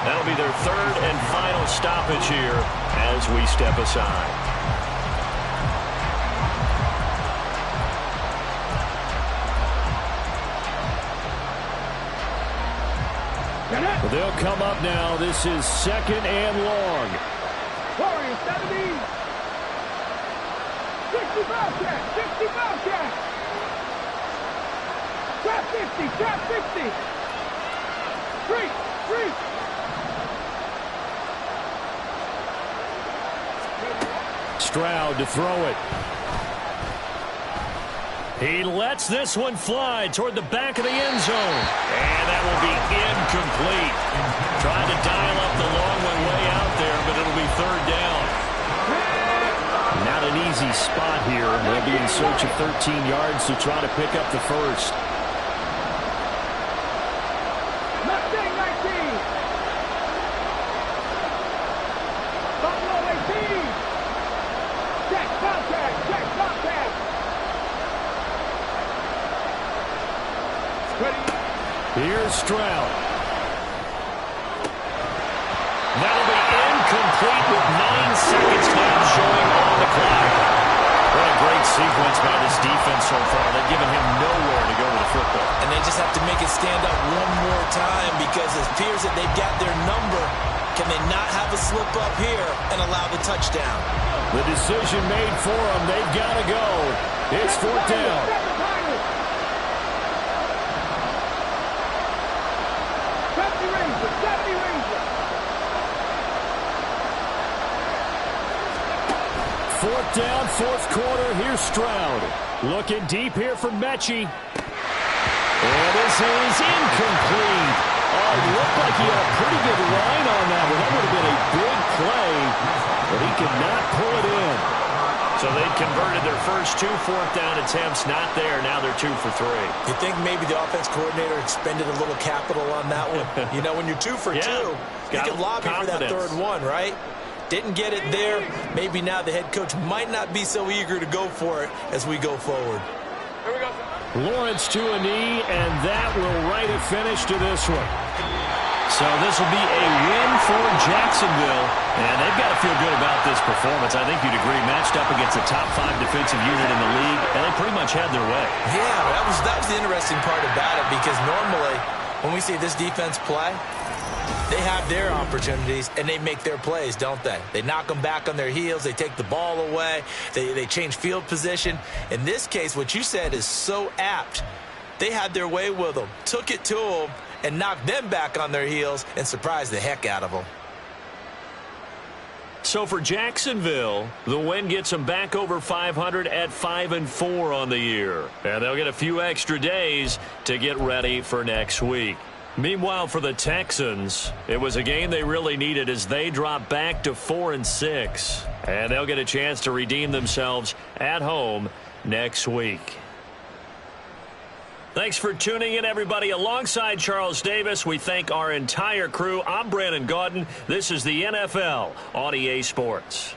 That'll be their 3rd and final stoppage here as we step aside. They'll come up now. This is 2nd and long. Warriors 70. 60 Bobcat. 60 Bobcat. Trap 50, trap 50. Street. Stroud to throw it. He lets this one fly toward the back of the end zone. And that will be incomplete. Trying to dial up the long one way out there, but it'll be 3rd down. Not an easy spot here. They'll be in search of 13 yards to try to pick up the first. Here's Stroud. That'll be incomplete with 9 seconds left showing on the clock. What a great sequence by this defense so far. They've given him nowhere to go with the football. And they just have to make it stand up one more time because it appears that they've got their number. Can they not have a slip up here and allow the touchdown? The decision made for them. They've got to go. It's 4th down. Fourth down, 4th quarter. Here's Stroud. Looking deep here for Mechie. And this is incomplete. Oh, it looked like he had a pretty good line on that one. That would have been a big play, but he could not pull it in. So they'd converted their first 2 4th down attempts. Not there. Now they're 2 for 3. You think maybe the offense coordinator expended a little capital on that one? You know, when you're 2 for 2, you can lobby for that 3rd one, right? Didn't get it there. Maybe now the head coach might not be so eager to go for it as we go forward. Here we go. Lawrence to a knee, and that will write a finish to this one. So this will be a win for Jacksonville, and they've got to feel good about this performance. I think you'd agree, matched up against a top 5 defensive unit in the league, and they pretty much had their way. Yeah, that was the interesting part about it, because normally when we see this defense play, they have their opportunities, and they make their plays, don't they? They knock them back on their heels. They take the ball away. They change field position. In this case, what you said is so apt. They had their way with them, took it to them, and knocked them back on their heels and surprised the heck out of them. So for Jacksonville, the win gets them back over 500 at 5-4 on the year. And they'll get a few extra days to get ready for next week. Meanwhile, for the Texans, it was a game they really needed as they drop back to 4-6. And they'll get a chance to redeem themselves at home next week. Thanks for tuning in, everybody. Alongside Charles Davis, we thank our entire crew. I'm Brandon Gaudin. This is the NFL on EA Sports.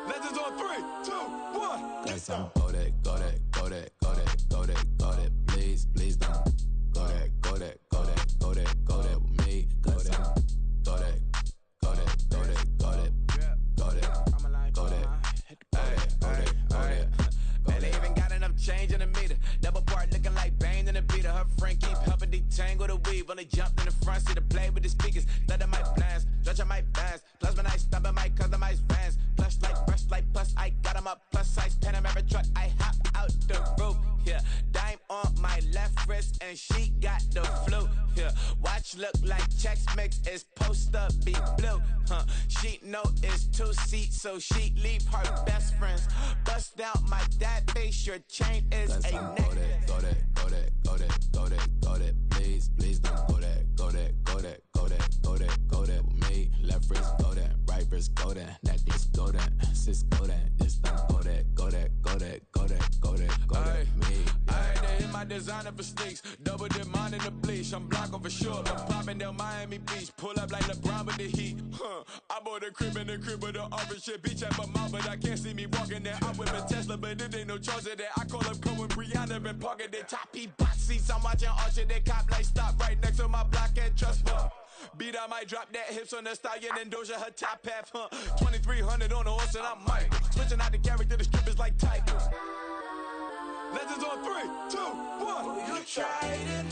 Legends on 3, 2, 1. Guess I'm go that, go that, go that, go that, go that, go that. Please, please don't go that, go that, go that, go that, go that with me. Go that, go that, go that, go that, go that, go that, go that, go that. Man, they even got enough change in the meter. Double part looking like Bane in the beater. Her friend keep helping detangle the weave. Only jumped in the front seat to play with the speakers. Let my plans, judge my bands. Plus when I stop at my customized vans. Plush like brush like plus I got them up. Plus size Panamera truck. I hop out the roof. Yeah, dime on my left wrist and she got the flu. Yeah, watch look like Chex Mix is post up be blue. She know it's 2 seats, so she leave her best friends. Bust out my dad face. Your chain is a necklace. Go that, go that, go that, go that, go that. Please, please don't go that, go that, go that, go that, go that, go that with me. Left wrist go that, right wrist go that, necklace go that, sis go that, this don't go that, go that, go that, go that, go that, go that with me. I had to hit my designer for sneaks, double dip mine in the bleach. I'm blocking for sure. I'm popping down Miami Beach, pull up like LeBron with the heat. I bought a crib in the crib with the orange shit. Beach at my mouth, but I can't see me walking there. I'm with a Tesla, but it ain't no charge of that. I call up Cohen, Brianna, been parking their top box seats. I'm watching Archer, they cop like stop right next to my block and trust fund. Beat, I might drop that hips on the stallion and Doja her top half, 2300 on the horse and I'm Mike. Switching out the character, the strippers like Tigers. Legends on 3, 2, 1. You tried it.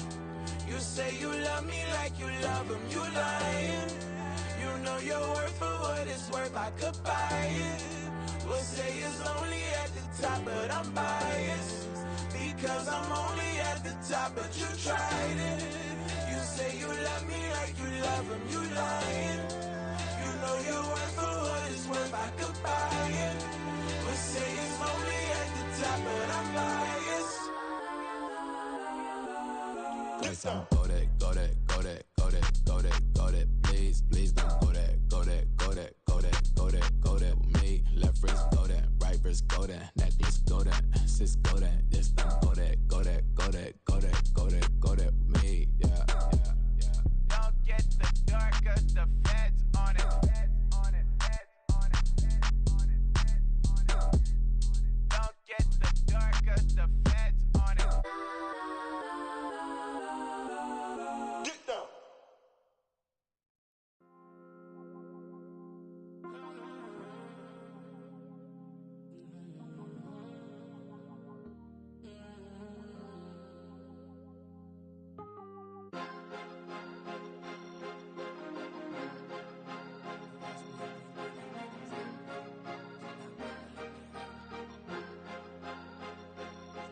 You say you love me like you love him. You lying. You know your worth for what it's worth. I could buy it. We'll say it's only at the top, but I'm biased because I'm only at the top. But you tried it. You say you love me like you love him. You lying. You know your worth for what it's worth. I could buy it. We'll say it's only at the top, but I'm biased. Guess I'm go that, go that, go that, go that, go that, go that. Please, please don't go that, go that, go that, go that, go that, go that with me. Left wrist go that, right wrist go that, necklace go that, sis go that, this don't go that, go that, go that, go that, go that, go that with me. Yeah, yeah, yeah. Don't get the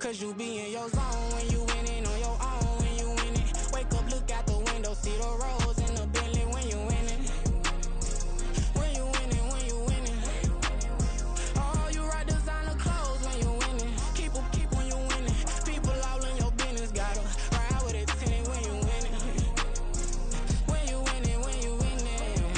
Cause you be in your zone when you winning on your own when you winning. Wake up, look out the window, see the roads in the Bentley when you winning. When you winning, when you winning. Oh, you rock designer clothes when you winning. Keep when you winning. People all in your business, gotta ride with it tinted when you winning. When you winning, when you winning.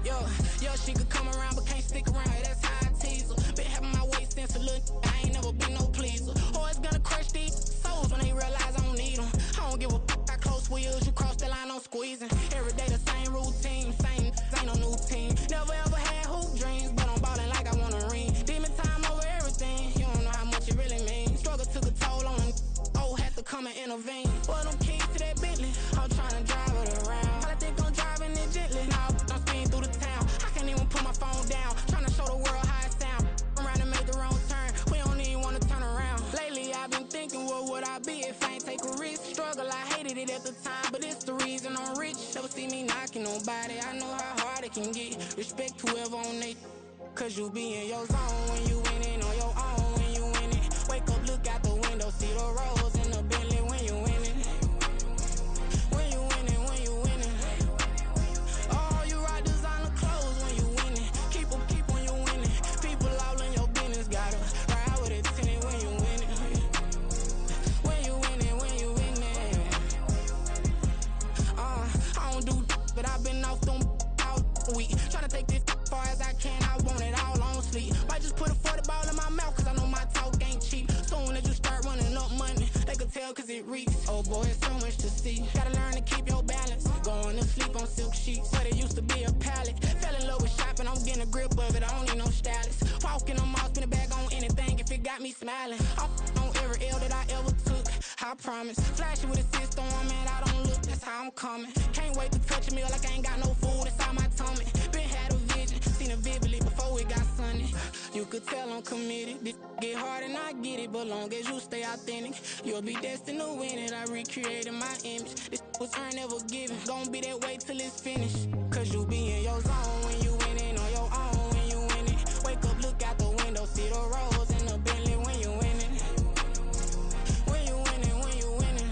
Yo, she could come around but can't stick around. That's how I tease her. Been having my waist since a little. I ain't never been no pleaser. Always gonna crush these souls when they realize I don't need them. I don't give a f*** how close we is. You cross the line, I'm squeezing. Every day the same routine, same ain't no new team. Never ever had hoop dreams, but I'm ballin' like I want a ring. Demon time over everything. You don't know how much it really means. Struggle took a toll on them. Oh, had to come and intervene. Boy, them keys to that Bentley. I'm tryna drive it around. I think I'm driving it gently. Now I'm speeding through the town. I can't even put my phone down. Tryna show the world how it sound. Around and make the wrong turn. We don't even wanna turn around. Lately I've been thinking, what would I be if I ain't take a risk? Struggle, I hated it at the time, but it's the reason I'm rich. Never see me knocking nobody. I know how hard it can get. Respect whoever on they. Cause you be in your zone when you winning on your own when you winning. Wake up, look out the window, see the roads in the Bentley when you winning. When you winning, when you winning. Oh, you rock designer clothes when you winning. Keep when you winning. People all in your business, gotta ride with it tinted when you winning. When you winning, when you winning. I don't do but I've been off them all week. Tryna take this far as I can, I want it all on sleep. Might just put a 40 ball in my mouth, cause I know my talk ain't cheap. Soon as you start running up money, they could tell cause it reeks. Oh boy, it's so much to see. Gotta learn to keep your balance. Going to sleep on silk sheets, but it used to be a pallet. Fell in love with shopping, I'm getting a grip of it, I don't need no stylist. Walking on mouth, spin a bag on anything if it got me smiling. I'm on every L that I ever took, I promise. Flashy with a system on, man, I don't look, that's how I'm coming. Can't wait to touch a meal like I ain't got no food inside my tummy. Been had a vision, seen it vividly before it got sunny. You could tell I'm committed. This get hard and I get it, but long as you stay authentic, you'll be destined to win it. I recreated my image. This was earned, never given. Gonna be that way till it's finished. Cause you be in your zone when you winning on your own when you winning. Wake up, look out the window, see the roads in the Bentley when you winning. When you winning, when you winning.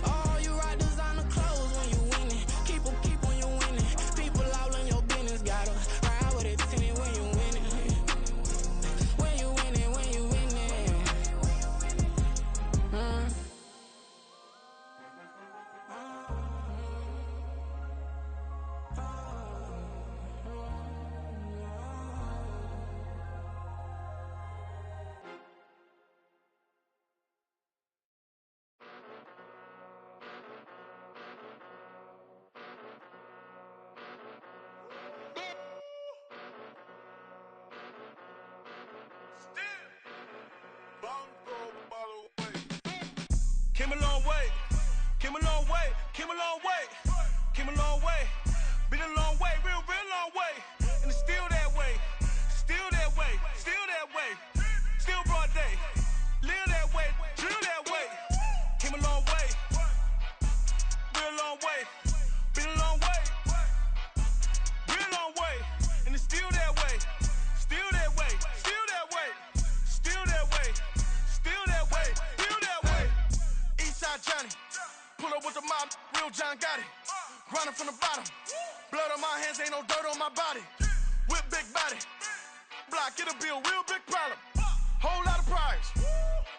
Oh, you rock designer clothes when you winning. Keep when you winning. People all in your business, gotta ride with it tinted when you winning. When you winning, when you winning. Came a long way, came a long way, came a long way, came a long way. Been a long way, real long way. And it's still that way, still that way, still that way. Still broad day, live that way, drill that way. Came a long way, real long way. Been a long way, real long way. And it's still that way, still that way, still that way, still that way, still that way, still that way. Eastside Johnny, pull up with the mob, real John Gotti. Grinding from the bottom, blood on my hands, ain't no dirt on my body. With big body, block, it'll be a real big problem. Whole lot of prize,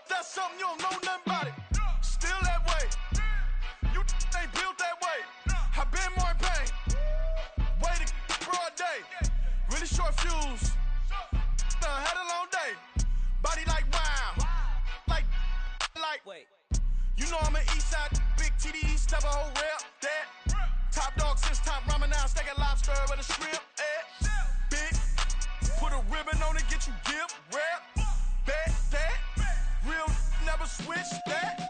that's something you don't know nothing about it. Still that way, you ain't built that way. I been more in pain, way to broad day. Really short fuse, had a long day. Body like wow, like, wait. You know I'm an Eastside, big TDE, step a whole rep, that. Top dog since top ramen now, steak a lobster with a shrimp, big, put a ribbon on it, get you give, rep, bet, that. Real never switch, that.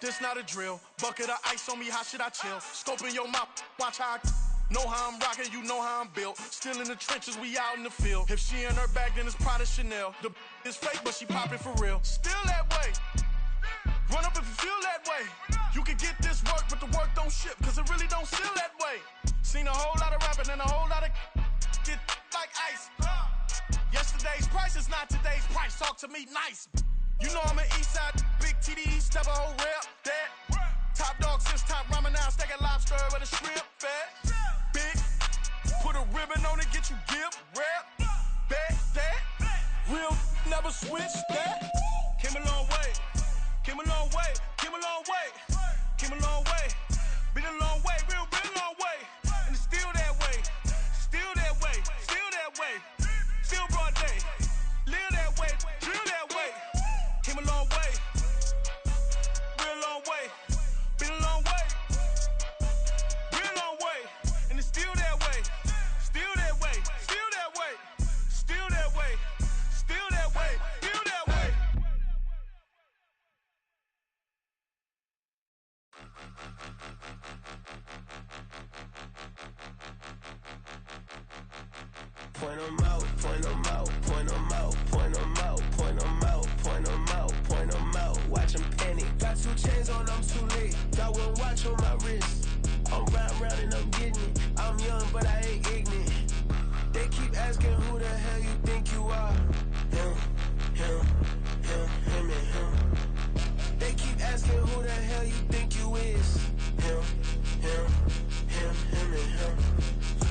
this not a drill. Bucket of ice on me, how should I chill? Scoping your mouth, watch how I know how I'm rocking, you know how I'm built. Still in the trenches, we out in the field. If she in her bag, then it's Prada Chanel. The is fake, but she poppin' for real. Still that way. Run up if you feel that way. You can get this work, but the work don't ship, cause it really don't feel that way. Seen a whole lot of rapping and a whole lot of get like ice. Yesterday's price is not today's price. Talk to me nice. You know I'm an east side, big TDE, step a whole rep, that. Top dog since top ramen now, steak and lobster with a shrimp fat. Big, put a ribbon on it, get you give, rep, bet, that. Real, never switch, that. Came a long way, came a long way, came a long way, came a long way. Been a long way, real, been a long way. And it's still that way, still that way, still that way. Still broad day, live that way, drill that way. Came a long way, real long way. Been a long way, real long way. And it's still that way, still that way, still that way, still that way, still that way, still that way. Point 'em out, point 'em out, point 'em out, point 'em out, point 'em out, point 'em out, point 'em out. Watch 'em panic. Got 2 chains on, I'm too late. Got 1 watch on my wrist. I'm round and I'm getting it. I'm young, but I ain't ignorant. They keep asking who the hell you think you are. Him, him, him, him, and him. They keep asking who the hell you think you is. Him, him, him, him, and him.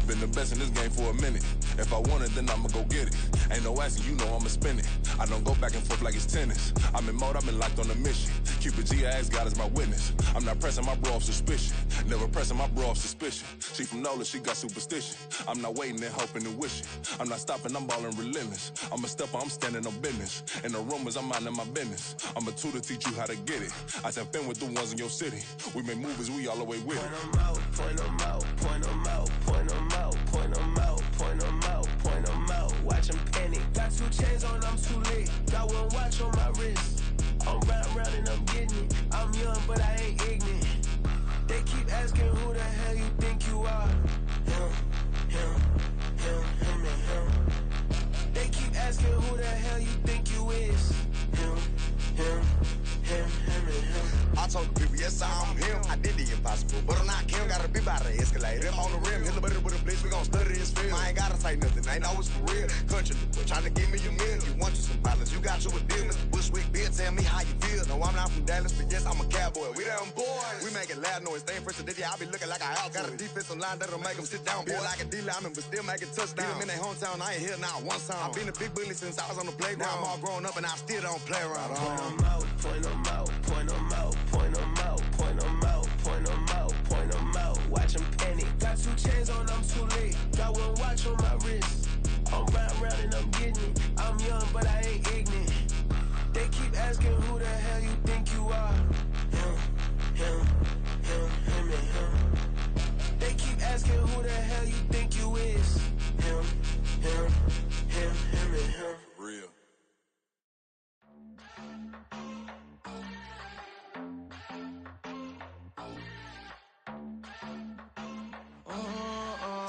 Been the best in this game for a minute. If I want it, then I'ma go get it. Ain't no asking, you know I'ma spin it. I don't go back and forth like it's tennis. I'm in mode, I've been locked on a mission. Cupid G, I ask God as my witness. I'm not pressing my bro off suspicion. Never pressing my bro off suspicion. She from Nola, she got superstition. I'm not waiting and hoping and wishing. I'm not stopping, I'm ballin' relentless. I'm a stepper, I'm standing on business. In the rumors, I'm minding my business. I'm a tutor, teach you how to get it. I said, fin with the ones in your city. We make movies, we all the way with it. Point 'em out, point 'em out, point 'em out, point 'em out, point 'em out, point 'em out, point 'em out. Watch 'em panic. Got 2 chains on, I'm too late. Got 1 watch on my wrist. I'm round and I'm getting it. I'm young, but I ain't ignorant. They keep asking who the hell you think you are. Him, him, him, him, and him. They keep asking who the hell you think you is. Him, him, him, him, and him. I told the people, yes, I'm him. I did the impossible, but I'm not Kim. Gotta be by the escalator. I'm on the rim, hit the butter with a blitz. We gon' study this film. I ain't gotta say nothing, ain't know it's for real. Country, trying to give me a meal. You want you some violence, you got you a deal. Mr. Bushwick, Bill, tell me how you feel. No, I'm not from Dallas, but yes, I'm a cowboy. We them boys. We making loud noise. Staying first to Diddy, I be looking like a house. Got a defensive line that'll make them sit down. Boy, like a D-lineman, but still making touchdowns. Beat them in their hometown, I ain't here now one time. I've been a big bully since I was on the playground. Now I'm all grown up and I still don't play around. Point 'em out, point 'em out, point 'em out, point 'em out, point 'em out, point 'em out, point 'em out. Watch 'em panic. Got 2 chains on, I'm too late. Got 1 watch on my wrist. I'm round and I'm getting it. I'm young, but I ain't ignorant. They keep asking who the hell you think you are. Him, him, him, him, and him. They keep asking who the hell you think you is. Him, him, him, him, and him. Real.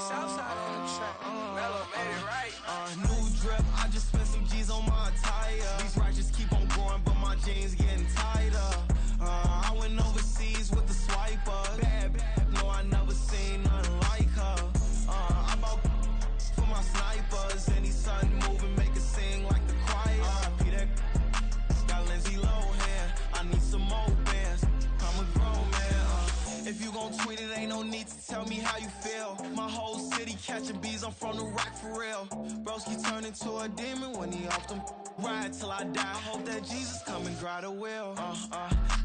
Southside on the track. Mellow made it right. New drip, I just spent some G's on my attire. These righteous keep on growing, but my jeans getting tighter. I went overseas with the swiper. Bad, no, I never seen nothing like her. I bought for my snipers. Any sun moving, make it sing like the choir. Peter got Lindsay Lohan. I need some more bands. I'm a grown man. If you gon' tweet it, ain't no need to tell me how you feel. My whole city catching bees, I'm from the rock for real. Broski turned into a demon when he off them. Ride till I die, I hope that Jesus come and grab the wheel.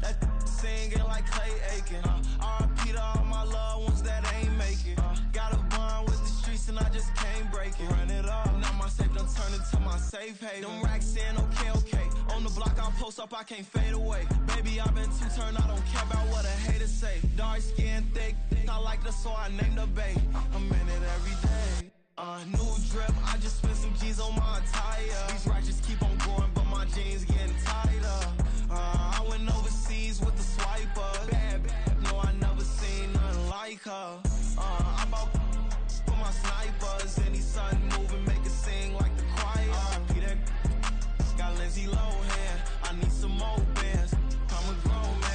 That singing like Clay Aiken. R.I.P. to all my loved ones that ain't make it. Got a bond with the streets and I just can't break it. Run it up, now my safe done turned into my safe haven. Them racks in, okay. On the block I post up, I can't fade away. Baby, I've been too turned, I don't care about what a hater say. Dark skin, thick, I like the so I named the bae. I'm in it every day. New drip, I just spent some G's on my attire. These righteous keep on growing, but my jeans getting tighter. I went overseas with the swiper. her. I bought for my snipers. Any sudden moving, make it sing like the choir. RIP that got Lindsay Lohan. I need some more bands. I'm a grown man.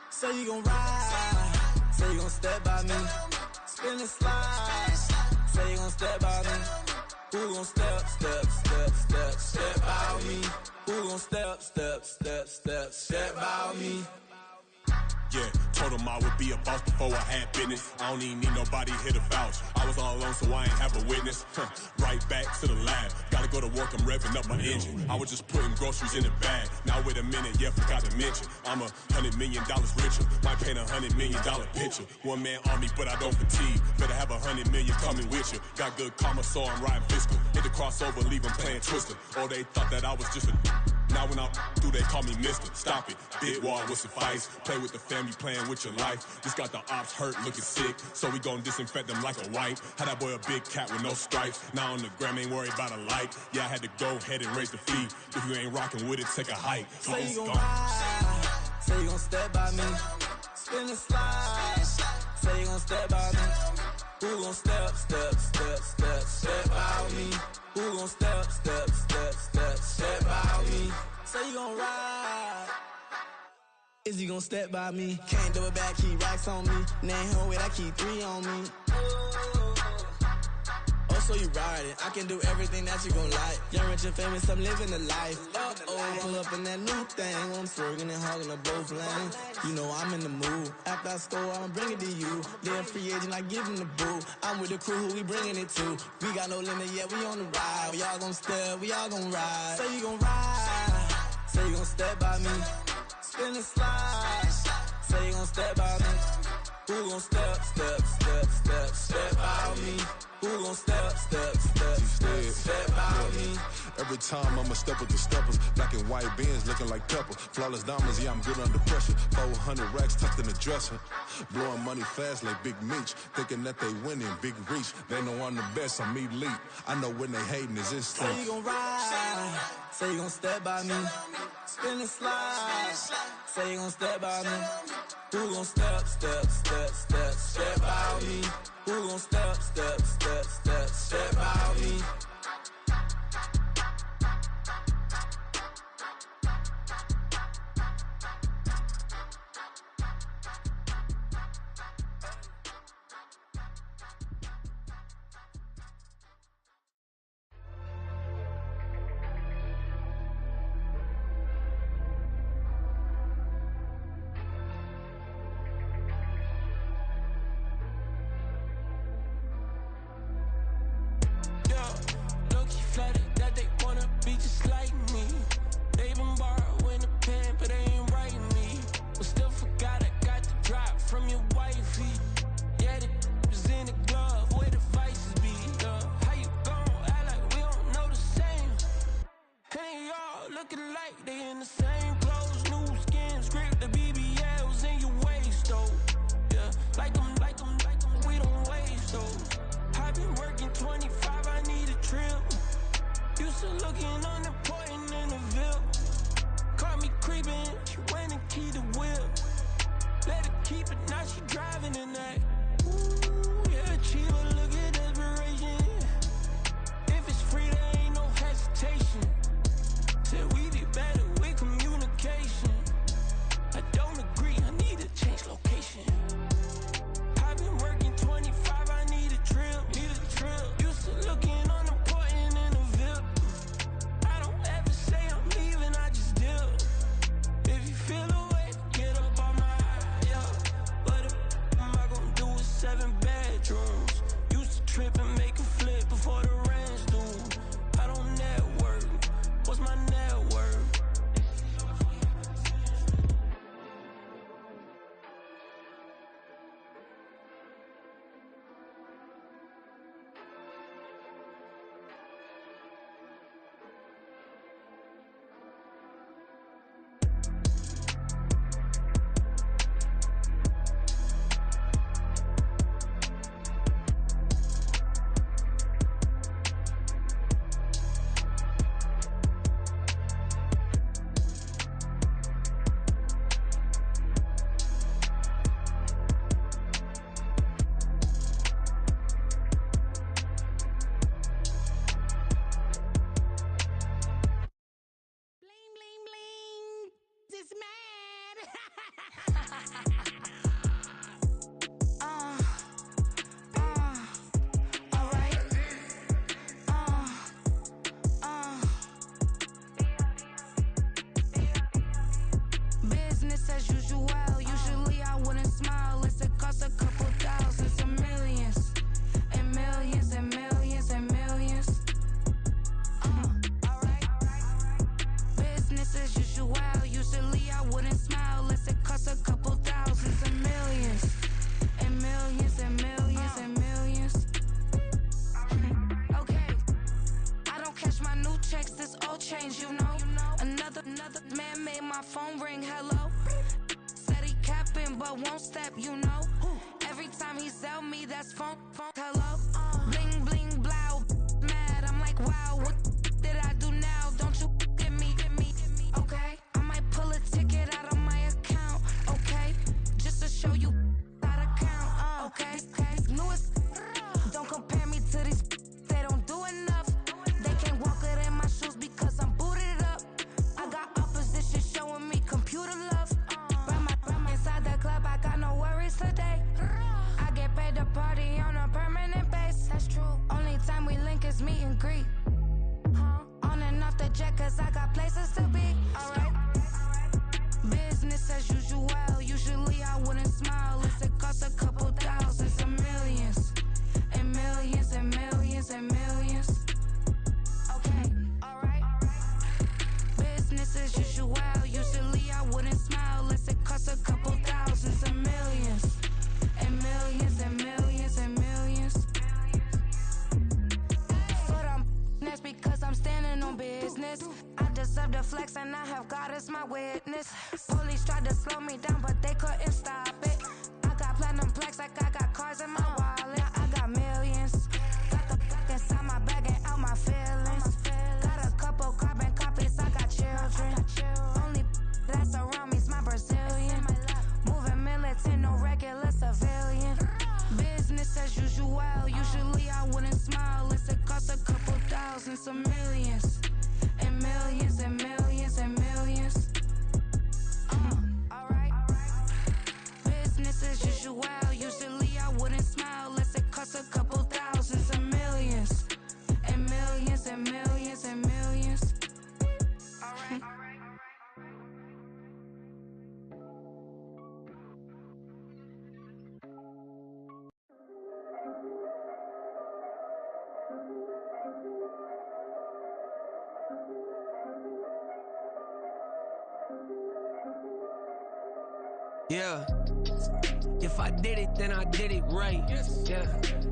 Say you gon' ride, say you gon' step by me, spin and slide, say you gon' step by me. Who gon' step by me? Who gon' step by me? Yeah, told him I would be a boss before I had business. I don't even need nobody here to vouch. I was all alone, so I ain't have a witness. Right back to the lab. Gotta go to work, I'm revving up my engine. I was just putting groceries in the bag. Now wait a minute, yeah, forgot to mention. I'm $100 million richer. Might paint $100 million picture. One man army, but I don't fatigue. Better have 100 million coming with you. Got good karma, so I'm riding fiscal. Hit the crossover, leave them playing Twister. Or they thought that I was just a... Now when I do, they call me mister. Stop it. Big wall will suffice. Play with the family, playing with your life. Just got the ops hurt, looking sick. So we gon' disinfect them like a wipe. Had that boy a big cat with no stripes. Now on the gram, ain't worried about a light. Yeah, I had to go ahead and raise the fee. If you ain't rocking with it, take a hike. Say you gon' ride. Say you gon' step by me. Spin and slide. Say you gon' step by me. Who gon' step by me? Who gon' step by me? Say you gon' ride. Is he gon' step by me? Can't do it back, keep racks on me. Name home with, I keep 3 on me. Oh, so you riding. I can do everything that you gon' like. Young, rich, and famous, I'm living the life. Uh-oh, pull up in that new thing. When I'm swerving and hogging up both lanes. You know I'm in the mood. After I score, I'ma bring it to you. They're a free agent, I give him the boo. I'm with the crew, who we bringing it to. We got no limit, yeah, we on the ride. We all gon' step, we all gon' ride. Say you gon' ride. Say you gon' step by me. Spin and slide. Say you gon' step by me. Who gon' step out me? Who gon' step out me? Every time I'ma step with the steppers. Black and white beans looking like pepper. Flawless diamonds, yeah, I'm good under pressure. 400 racks tucked in the dresser. Blowing money fast like Big Meech. Thinking that they winning, big reach. They know I'm the best, I'm elite. I know when they hating is instinct. Say you gon' ride, say you gon' step by me. Spin and slide, say you gon' step by me. Who gon' step by me? Who gon' step by me? Inside the club, I got no worries today. I get paid to party on a permanent basis. my witness. Police tried to slow me down, but they couldn't stop it. I got platinum plaques like I got cars in my wallet. Now I got millions. Got the fuck inside my bag and out my feelings. Got a couple carbon copies, I got children. Only that's around me's my Brazilian. Moving militant, no regular civilian. Business as usual, usually I wouldn't smile. Unless it costs a couple thousands to millions. And millions and millions and millions. Alright. Business as usual, usually I wouldn't smile. Unless it costs a couple thousands to millions. And millions and millions and millions. Alright. Yeah. If I did it, then I did it right. Yeah.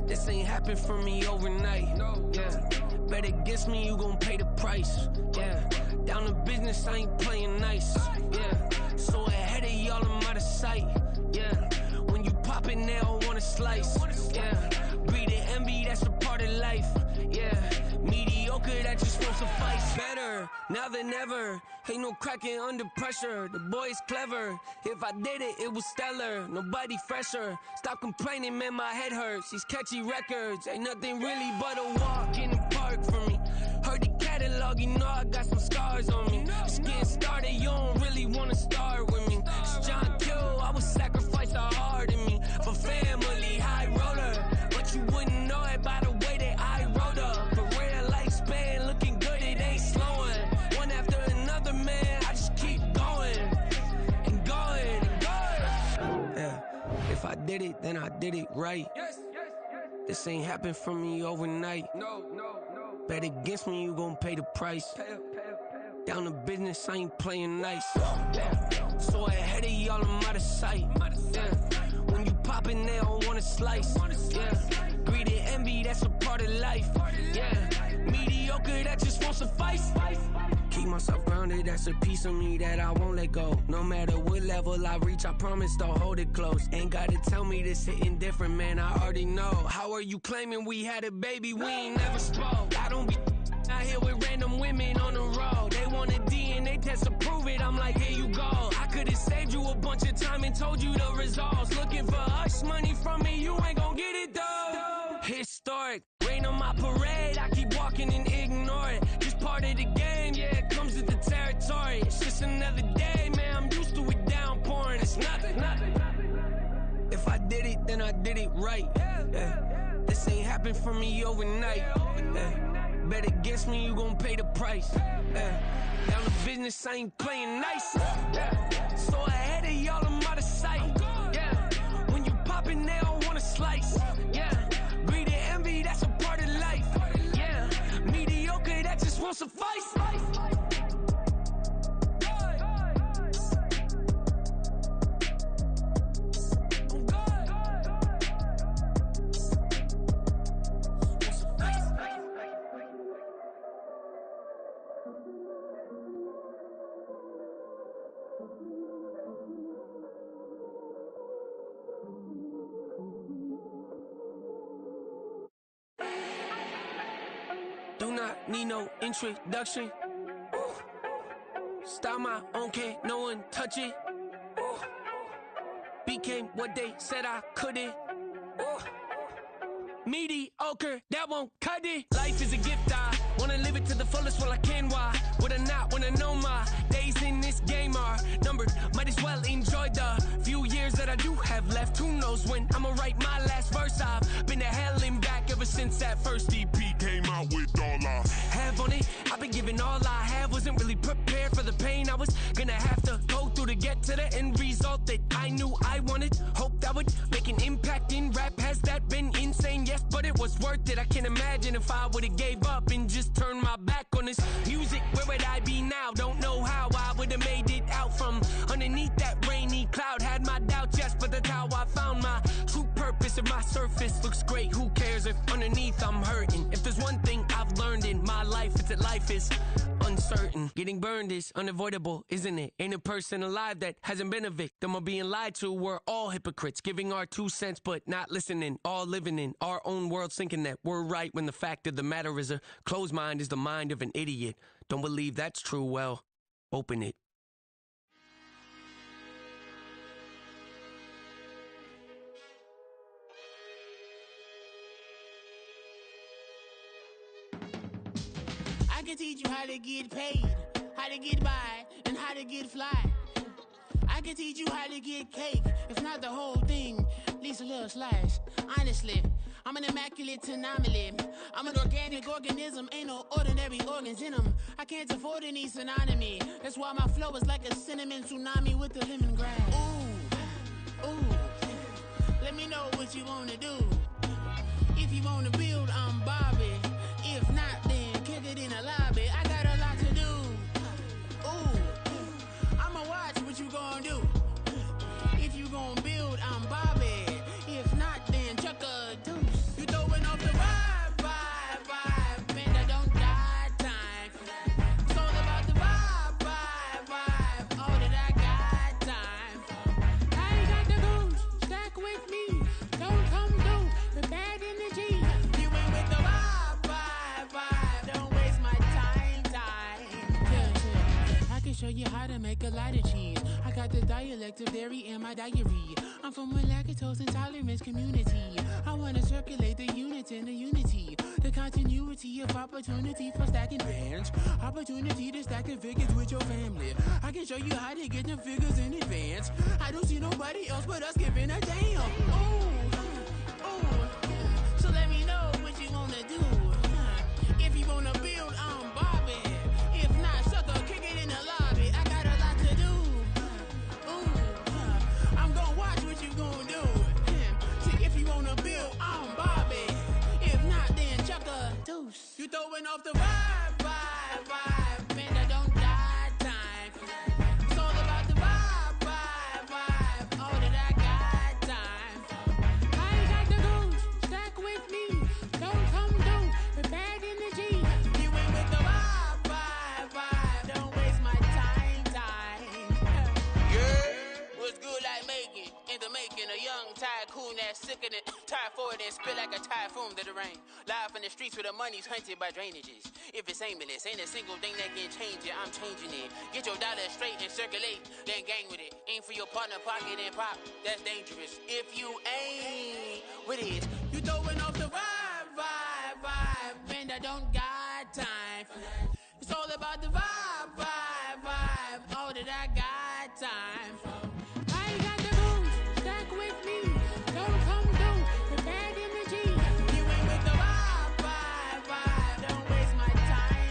This ain't happened for me overnight. Yeah. Bet against me, you gon' pay the price. Yeah. Down to business, I ain't playing nice. Yeah. So ahead of y'all, I'm out of sight. Yeah. When you pop it, they don't wanna slice. Yeah. Greed and envy, that's a part of life. Yeah. Mediocre, that just won't suffice. Better now than ever. Ain't no cracking under pressure. The boy's clever. If I did it, it was stellar. Nobody fresher. Stop complaining, man, my head hurts. These catchy records ain't nothing really but a walk in the park for me. Heard the catalog, you know I got some scars on me. Just getting started, you don't really wanna start with me. It's John Kill, I would sacrifice a heart in me for family, high roller. But you wouldn't know it by the way that I wrote up. Career lifespan looking good, it ain't slowing. One after another, man, I just keep going and going and going. Yeah, if I did it, then I did it right. This ain't happened for me overnight. No. Bet against me, you gon' pay the price. Down to business, I ain't playing nice. Yeah. So ahead of y'all, I'm out of sight. Yeah. When you poppin', they don't wanna slice. Yeah. Greed and envy, that's a part of life. Yeah. Mediocre, that just won't suffice. Keep myself grounded, that's a piece of me that I won't let go. No matter what level I reach, I promise don't hold it close. Ain't gotta tell me this hitting different, man, I already know. How are you claiming we had a baby, we ain't never spoke? I don't be out here with random women on the road. They want a DNA test to prove it, I'm like, here you go. I could've saved you a bunch of time and told you the results. Looking for hush money from me, you ain't gon' get it though. Historic, rain on my parade, I keep walking and ignore it. Just part of the game, yeah, it comes with the territory. It's just another day, man, I'm used to it downpouring. It's nothing. If I did it, then I did it right. Yeah. This ain't happened for me overnight. Yeah. Bet against me, you gon' pay the price. Yeah. Down to business, I ain't playing nice. Yeah. So ahead of y'all, I'm out of sight. Yeah. When you poppin', they don't wanna slice. Yeah. Greed and envy, that's a part of life. Yeah. Mediocre, that just won't suffice. Do not need no introduction. Style my own, can't no one touch it. Became what they said I couldn't. Mediocre, that won't cut it. Life is a gift, I wanna live it to the fullest while I can. Why would I not wanna know my days in this game are numbered? Might as well enjoy the few years that I do have left. Who knows when I'ma write my last verse. I've been to hell and back ever since that first EP came out with all I have on it. I've been giving all I have, wasn't really prepared for the pain I was gonna have to go through to get to the end result that I knew I wanted. Hoped I would make an impact in rap. Has that been insane? Yes, but it was worth it. I can't imagine if I would've gave up and just turned my back on this music. Where would I be now? Don't know how I would've made it out from underneath that rainy cloud. Had my doubts, yes, but that's how I found my true purpose. Surface of my surface looks great. Who cares if underneath I'm hurting? If there's one thing I've learned in my life, it's that life is uncertain. Getting burned is unavoidable, isn't it? Ain't a person alive that hasn't been a victim of being lied to. We're all hypocrites, giving our 2 cents but not listening. All living in our own world, thinking that we're right when the fact of the matter is a closed mind is the mind of an idiot. Don't believe that's true? Well, open it. I can teach you how to get paid, how to get by, and how to get fly. I can teach you how to get cake, if not the whole thing, at least a little slice. Honestly, I'm an immaculate anomaly. I'm an organic organism, ain't no ordinary organs in them. I can't afford any synonymy. That's why my flow is like a cinnamon tsunami with the lemongrass. Ooh, ooh, let me know what you wanna do. If you wanna build, I'm Bobby. If not, then kick it in the lobby. I got a lot to do. Ooh, I'ma watch what you gonna do. If you gonna build, I'm Bobby. If not, then chuck a deuce. You throwing off the vibe, man, I don't die time. It's all about the vibe, all that I got time. I ain't got the goose, stack with me. Don't come through with bad energy. You ain't with the vibe, don't waste my time. Yeah. I can show you how to make a lot of cheese. I got the dialect of dairy in my diary. I'm from a lactose intolerance community. I wanna circulate the units and the unity. The continuity of opportunity for stacking bands. Opportunity to stack the figures with your family. I can show you how to get the figures in advance. I don't see nobody else but us giving a damn. Ooh. So let me know what you wanna do. If you wanna build, I'm Bobby. If not, sucker, kick it in the lobby. I got a lot to do. Ooh, I'm gonna watch what you gonna do. See, if you wanna build, I'm Bobby. If not, then chuck a deuce. You throwing off the vibe, man, I don't die time. It's all about the vibe, all that I got time. I ain't got the goose, stack with me. Don't come through with bad energy. You ain't with the vibe, don't waste my time. Yeah, what's good like making? In the making, a young tycoon that's sick of it. Tired for it and spit like a typhoon to the rain. Live in the streets where the money's hunted by drainages. If it's aimless, ain't a single thing that can change it. I'm changing it. Get your dollar straight and circulate, then gang with it. Aim for your partner, pocket and pop. That's dangerous. If you ain't with it, you throwing off the vibe, man, I don't got time for that. It's all about the vibe, all that I got time for. I ain't got the goose, stack with me. Don't come through with bad energy. You ain't with the vibe, don't waste my time.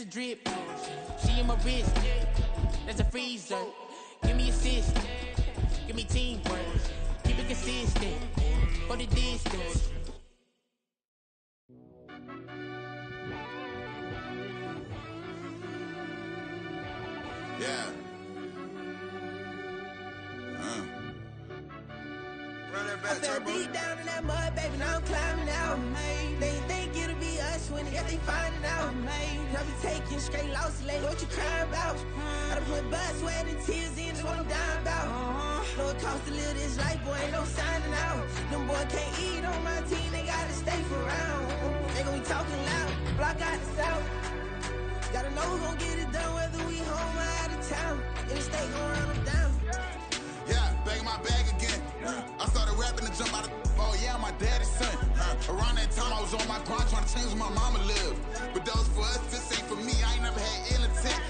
Drip, she in my wrist, that's a freezer. Give me assist, give me teamwork, keep it consistent, go the distance. Yeah. I fell deep down in that mud, baby, now I'm climbing out. They think it'll be us when they finding out. I be taking straight losses, like what you crying about? I done put blood, sweat, and tears in, just what I'm dying about. Know it costs to live this life, boy, ain't no signing out. Them boy can't eat on my team, they gotta stay for round. They gon' be talking loud, block out the south. Gotta know who gon' get it done, whether we home or out of town. In the state gon' run them down. Yeah, back in my bag again. I started rapping to jump out of oh yeah, I'm my daddy's son. Around that time I was on my grind trying to change where my mama lived. But that was for us, this ain't for me. I ain't never had ill intent.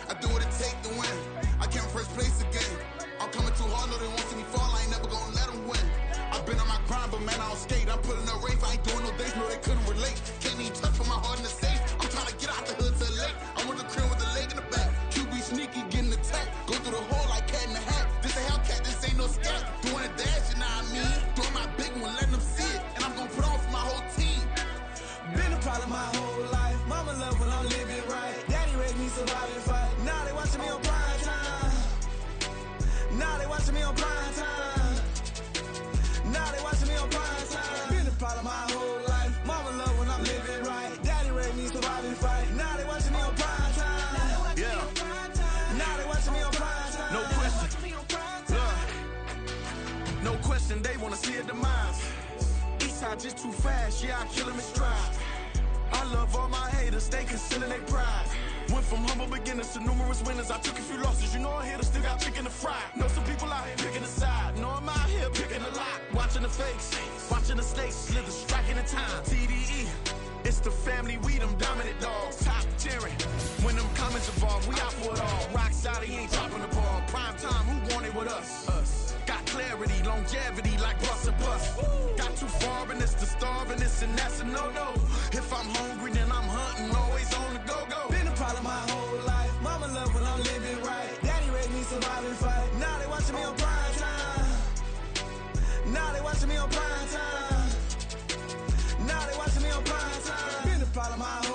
I do what it take to win. I came first place again. I'm coming too hard, no they won't see me fall. I ain't never gonna let them win. I've been on my grind, but man I don't skate. I'm putting up race, I ain't doing no days, no they couldn't relate. Can't even touch for my heart in the safe. I'm trying to get out the hood to the lake. I'm with the crib with the leg in the back. QB sneaky, getting attacked. Go through the hole like cat in the hat. This a Hellcat, this ain't no scat. Doing a dash, you know what I mean? Doing my big one, letting them see it. And I'm gonna put on for my whole team. Been a problem my whole life. Mama love when I'm living right. Daddy raised me survive and fight. Now they watching me on prime time. Now they watching me on prime time. Now they watching me on prime time. Been a problem my whole life. Mama love when I'm living right. Daddy raised me survive and fight. Now they watching me on prime time. Yeah. Now they watching me on prime time. No question. No question, they wanna see a demise. Eastside just too fast, yeah, I kill him in stride. I love all my haters, they concealing their pride. Went from humble beginners to numerous winners. I took a few losses, you know I hit, still got chicken to fry. Know some people out here picking a side, know I'm out here picking a lot. Watching the fakes, watching the stakes, slither, striking the time. TDE, it's the family, we them dominant dogs. Top tiering, when them comments involved, we out for it all. Rock side, he ain't dropping the ball. Prime time, who want it with us? Us. Got clarity, longevity, like bus and bus. Got too far and it's the starving, this and that's a no-no. If I'm hungry, then I'm hunting, always on the go-go. Been a problem my whole life. Mama love when I'm living right. Daddy raised me survive and fight. Now they watching me on prime time. Now they watching me on prime time. Now they watching me on prime time. Been a problem my whole life.